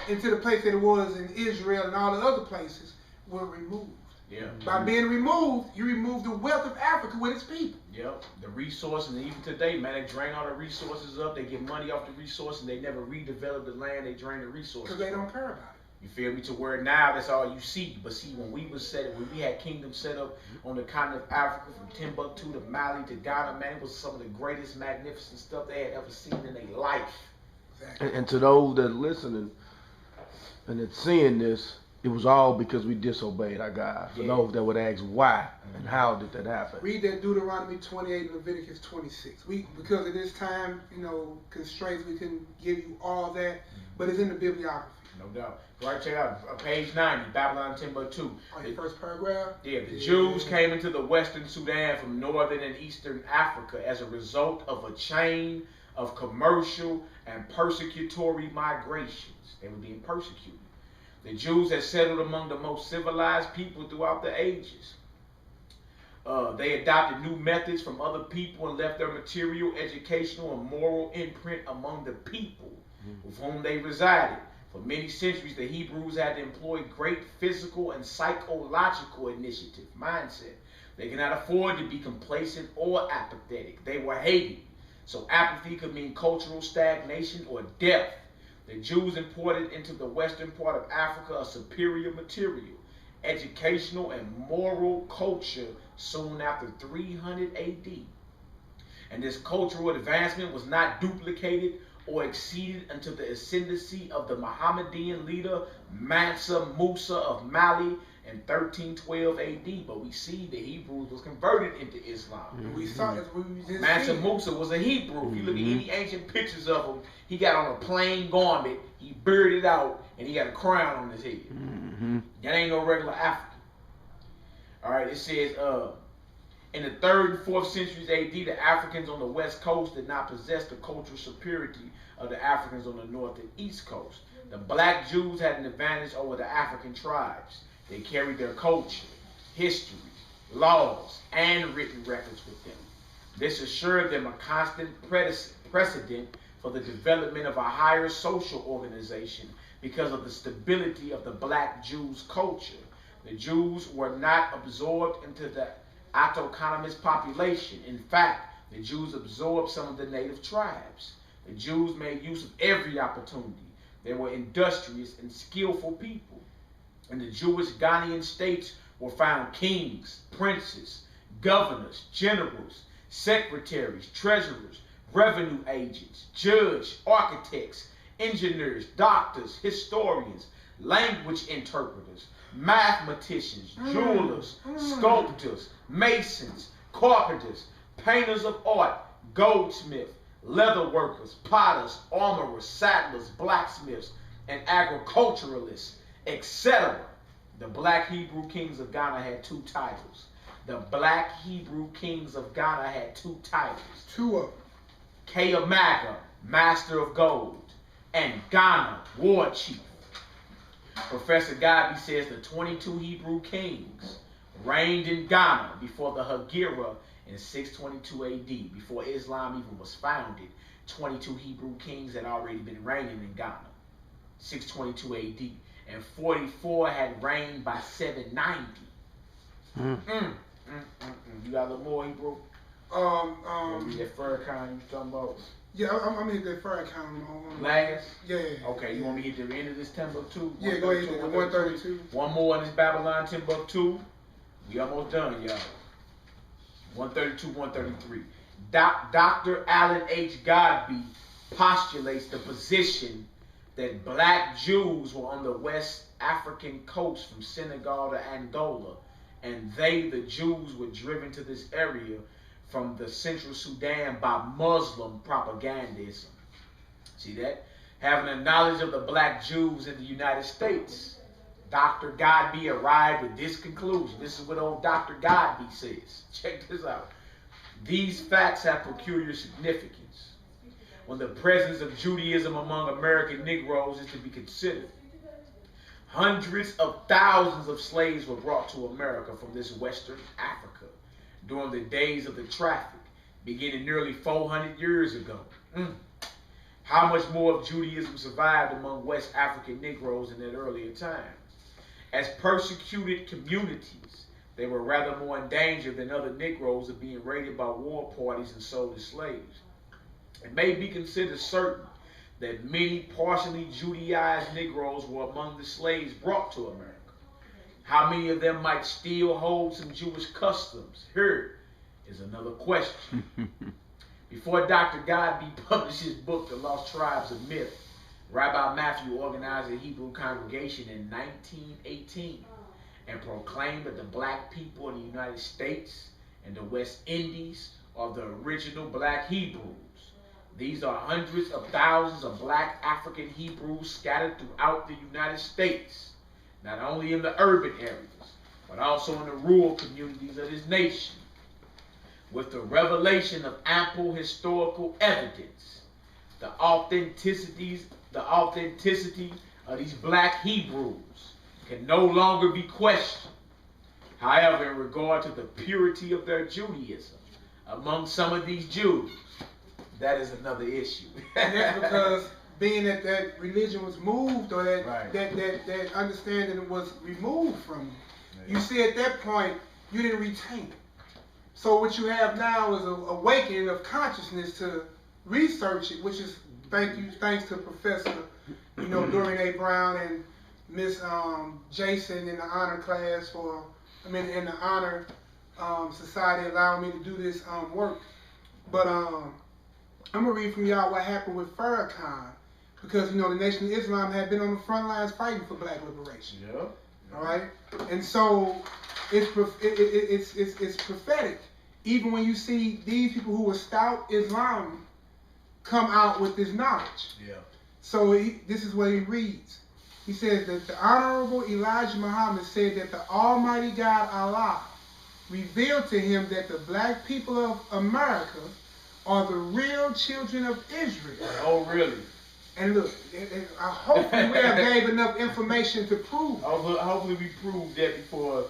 into the place that it was in Israel and all the other places, were removed. Yeah. By being removed, you remove the wealth of Africa with its people. Yep. The resources, and even today, man, they drain all the resources up. They get money off the resources, and they never redevelop the land. They drain the resources. Because they don't care about it. You feel me? To where now that's all you see. But see, when we had kingdoms set up on the continent of Africa, from Timbuktu to Mali to Ghana, man, it was some of the greatest, magnificent stuff they had ever seen in their life. Exactly. And to those that are listening and that's seeing this, it was all because we disobeyed our God. For those that would ask why and how did that happen? Read that Deuteronomy 28 and Leviticus 26. Because of this time, constraints, we couldn't give you all that, but it's in the bibliography. No doubt. Right, check out page 90, Babylon Timbuktu. The first paragraph? Yeah, the Jews came into the western Sudan from northern and eastern Africa as a result of a chain of commercial and persecutory migrations. They were being persecuted. The Jews had settled among the most civilized people throughout the ages. They adopted new methods from other people and left their material, educational, and moral imprint among the people with whom they resided. For many centuries, the Hebrews had to employ great physical and psychological initiative, mindset. They could not afford to be complacent or apathetic. They were hated. So apathy could mean cultural stagnation or death. The Jews imported into the western part of Africa a superior material, educational, and moral culture soon after 300 AD. And this cultural advancement was not duplicated or exceeded until the ascendancy of the Mohammedan leader Mansa Musa of Mali in 1312 AD. But we see the Hebrews was converted into Islam. We saw it. We just Mansa Musa was a Hebrew. If you look at any ancient pictures of him, he got on a plain garment, he bearded out, and he got a crown on his head. That ain't no regular African. All right, it says, in the 3rd and 4th centuries AD, the Africans on the west coast did not possess the cultural superiority of the Africans on the north and east coast. The black Jews had an advantage over the African tribes. They carried their culture, history, laws, and written records with them. This assured them a constant precedent for the development of a higher social organization because of the stability of the black Jews' culture. The Jews were not absorbed into the autonomous population. In fact, the Jews absorbed some of the native tribes. The Jews made use of every opportunity. They were industrious and skillful people. In the Jewish Ghanaian states were found kings, princes, governors, generals, secretaries, treasurers, revenue agents, judges, architects, engineers, doctors, historians, language interpreters, mathematicians, jewelers, sculptors, masons, carpenters, painters of art, goldsmiths, leather workers, potters, armorers, saddlers, blacksmiths, and agriculturalists, etc. The black Hebrew kings of Ghana had 2 titles. The black Hebrew kings of Ghana had 2 titles. 2 of them. Keamaga, master of gold, and Ghana, war chief. Professor Gabi says the 22 Hebrew kings reigned in Ghana before the Hegira in 622 AD. Before Islam even was founded, 22 Hebrew kings had already been reigning in Ghana, 622 AD. And 44 had reigned by 790. You got a little more, Hebrew? That Farrakhan you talking about? Yeah, I'm gonna hit that Farrakhan on Last? Yeah. Okay, you want me to hit the end of this Timbuktu? Yeah, go ahead. 132. One more on this Babylon Timbuktu. We almost done, y'all. 132, 133. Dr. Alan H. Godby postulates the position that black Jews were on the West African coast from Senegal to Angola, and they, the Jews, were driven to this area from the Central Sudan by Muslim propagandism. See that? Having a knowledge of the black Jews in the United States, Dr. Godby arrived at this conclusion. This is what old Dr. Godby says. Check this out. These facts have peculiar significance when the presence of Judaism among American Negroes is to be considered. Hundreds of thousands of slaves were brought to America from this Western Africa during the days of the traffic, beginning nearly 400 years ago. How much more of Judaism survived among West African Negroes in that earlier time? As persecuted communities, they were rather more in danger than other Negroes of being raided by war parties and sold as slaves. It may be considered certain that many partially Judaized Negroes were among the slaves brought to America. How many of them might still hold some Jewish customs? Here is another question. Before Dr. Godby published his book, The Lost Tribes of Myth, Rabbi Matthew organized a Hebrew congregation in 1918 and proclaimed that the black people in the United States and the West Indies are the original black Hebrews. These are hundreds of thousands of black African Hebrews scattered throughout the United States, not only in the urban areas, but also in the rural communities of this nation. With the revelation of ample historical evidence, the authenticity of these black Hebrews can no longer be questioned. However, in regard to the purity of their Judaism among some of these Jews, that is another issue. And that's because being that that religion was moved, or that understanding was removed from you. You see, at that point, you didn't retain it. So what you have now is an awakening of consciousness to research it, which is thanks to Professor, Doreen A. Brown and Miss Jason in the honor class in the honor society allowing me to do this work. But I'm gonna read from y'all what happened with Farrakhan, because the Nation of Islam had been on the front lines fighting for black liberation. Yeah. All right, and so it's prophetic. Even when you see these people who were stout Islam come out with this knowledge. Yeah. So this is what he reads. He says that the Honorable Elijah Muhammad said that the Almighty God Allah revealed to him that the black people of America are the real children of Israel. Oh, really? And look, hopefully we have gave enough information to prove it. Hopefully we proved that before,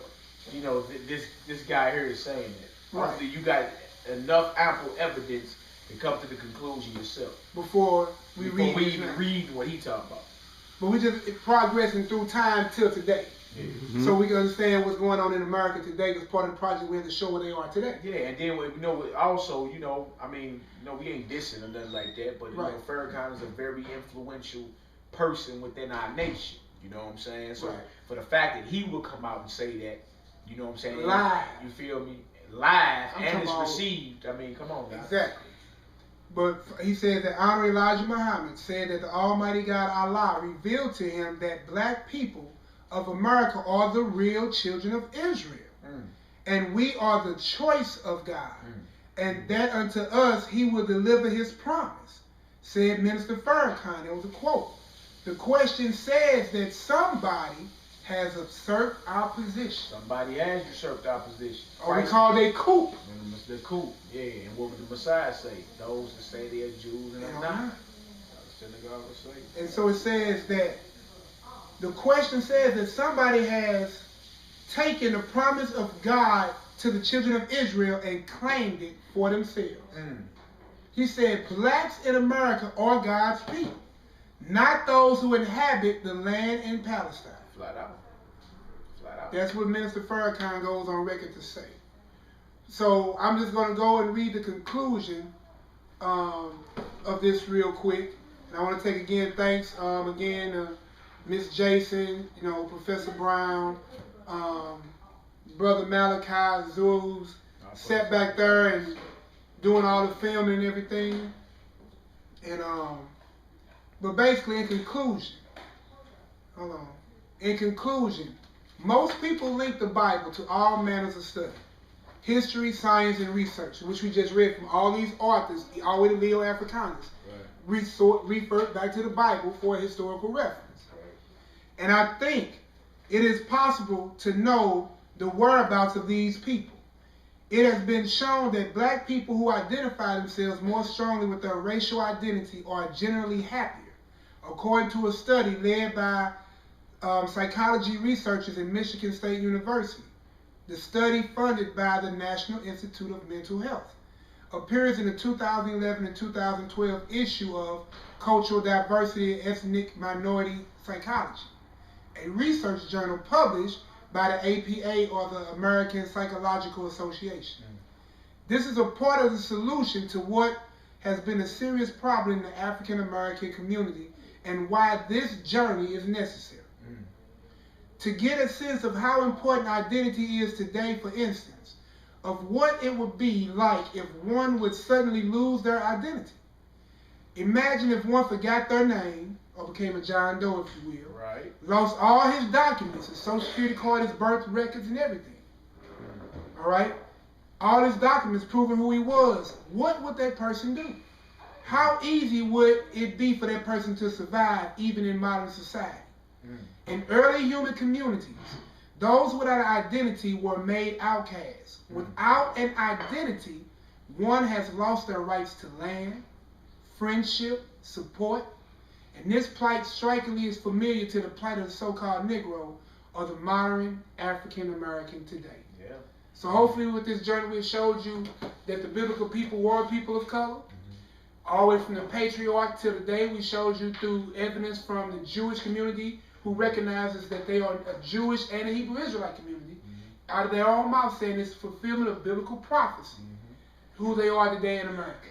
this guy here is saying it. Right. Hopefully you got enough ample evidence to come to the conclusion yourself. Before we even read what he talking about. But we just progressing through time till today. Mm-hmm. So we can understand what's going on in America today as part of the project. We have to show where they are today. Yeah, and then also, we ain't dissing or nothing like that, but Farrakhan is a very influential person within our nation. You know what I'm saying? So for the fact that he will come out and say that, you know what I'm saying? Live. You feel me? Live, and it's received. I mean, come on, guys. Exactly. But he said that Honorable Elijah Muhammad said that the Almighty God Allah revealed to him that black people of America are the real children of Israel. And we are the choice of God. And that unto us he will deliver his promise, said Minister Farrakhan. It was a quote. The question says that somebody has usurped our position. Somebody has usurped our position. Or we call it a coup. The coup, yeah. And what would the Messiah say? Those that say they are Jews and are not. Synagogue would say. And so it says that the question says that somebody has taken the promise of God to the children of Israel and claimed it for themselves. He said, blacks in America are God's people, not those who inhabit the land in Palestine. Flat out. Flat out. That's what Minister Farrakhan goes on record to say. So I'm just going to go and read the conclusion of this real quick. And I want to take thanks Miss Jason, Professor Brown, Brother Malachi, Zeus, sat back there and doing all the filming and everything. And but basically in conclusion, In conclusion, most people link the Bible to all manners of study. History, science, and research, which we just read from all these authors, all the way to Leo Africanus, refer back to the Bible for a historical reference. And I think it is possible to know the whereabouts of these people. It has been shown that black people who identify themselves more strongly with their racial identity are generally happier, according to a study led by psychology researchers at Michigan State University. The study, funded by the National Institute of Mental Health, appears in the 2011 and 2012 issue of Cultural Diversity and Ethnic Minority Psychology, a research journal published by the APA, or the American Psychological Association. This is a part of the solution to what has been a serious problem in the African American community and why this journey is necessary. To get a sense of how important identity is today, for instance, of what it would be like if one would suddenly lose their identity. Imagine if one forgot their name, or became a John Doe, if you will, lost all his documents, his social security card, his birth records, and everything. All right? All his documents proving who he was. What would that person do? How easy would it be for that person to survive, even in modern society? In early human communities, those without an identity were made outcasts. Without an identity, one has lost their rights to land, friendship, support, and this plight strikingly is familiar to the plight of the so-called Negro, or the modern African American today. So hopefully with this journey we showed you that the biblical people were people of color. All the way from the patriarch till today, we showed you through evidence from the Jewish community, who recognizes that they are a Jewish and a Hebrew Israelite community, out of their own mouth saying it's fulfillment of biblical prophecy, who they are today in America.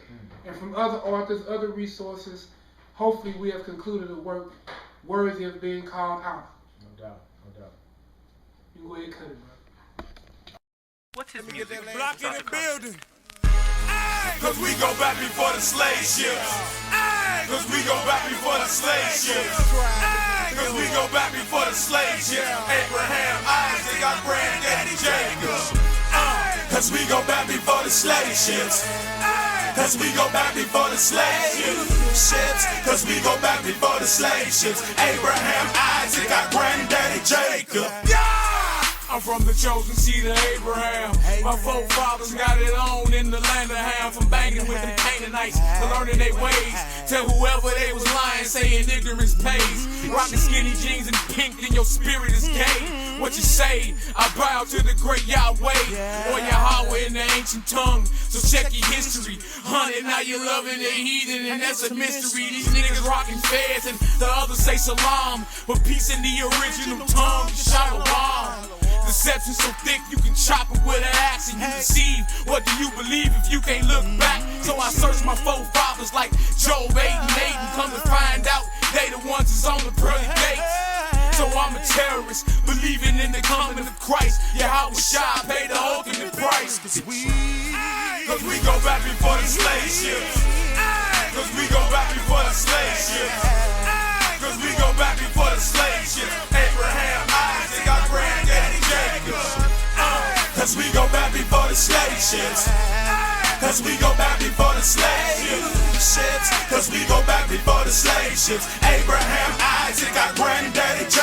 And from other authors, other resources, hopefully we have concluded a work worthy of being called out. No doubt, no doubt. You can go ahead and cut it, bro. What's his music? Block in the building. Cause we go back before the slave ships. Cause we go back before the slave ships. Cause we go back before the slave ships. Abraham, Isaac, our granddaddy Jacob. Cause we go back before the slave ships. Cause we go back before the slave ships. Cause we go back before the slave ships. Abraham, Isaac, our granddaddy Jacob. I'm from the chosen seed of Abraham. My forefathers got it on in the land of Ham. From banging with them Canaanites to learning their ways. Tell whoever they was lying, saying ignorance pays. Rocking skinny jeans and pink, then your spirit is gay. What you say? I bow to the great Yahweh, or Yahweh in the ancient tongue. So check your history. Hunted, now you're loving the heathen, and that's a mystery. These niggas rocking feds, and the others say salam. But peace in the original tongue, shalom. Deception so thick you can chop it with an axe and you deceive. What do you believe if you can't look back? So I search my forefathers like Job 8 and 8 and come to find out they the ones that's on the pearly gates. So I'm a terrorist, believing in the coming of Christ. Yahweh Shai paid the ultimate price. Cause we go back before the slave ships. Cause we go back before the slave ships. Cause we go back before the slave ships. Abraham, Isaac, our granddaddy Jacob. Cause we go back before the slave ships. Cause we go back before the slave ships. Cause we go back before the slave ships. Abraham, Isaac, our granddaddy Jacob.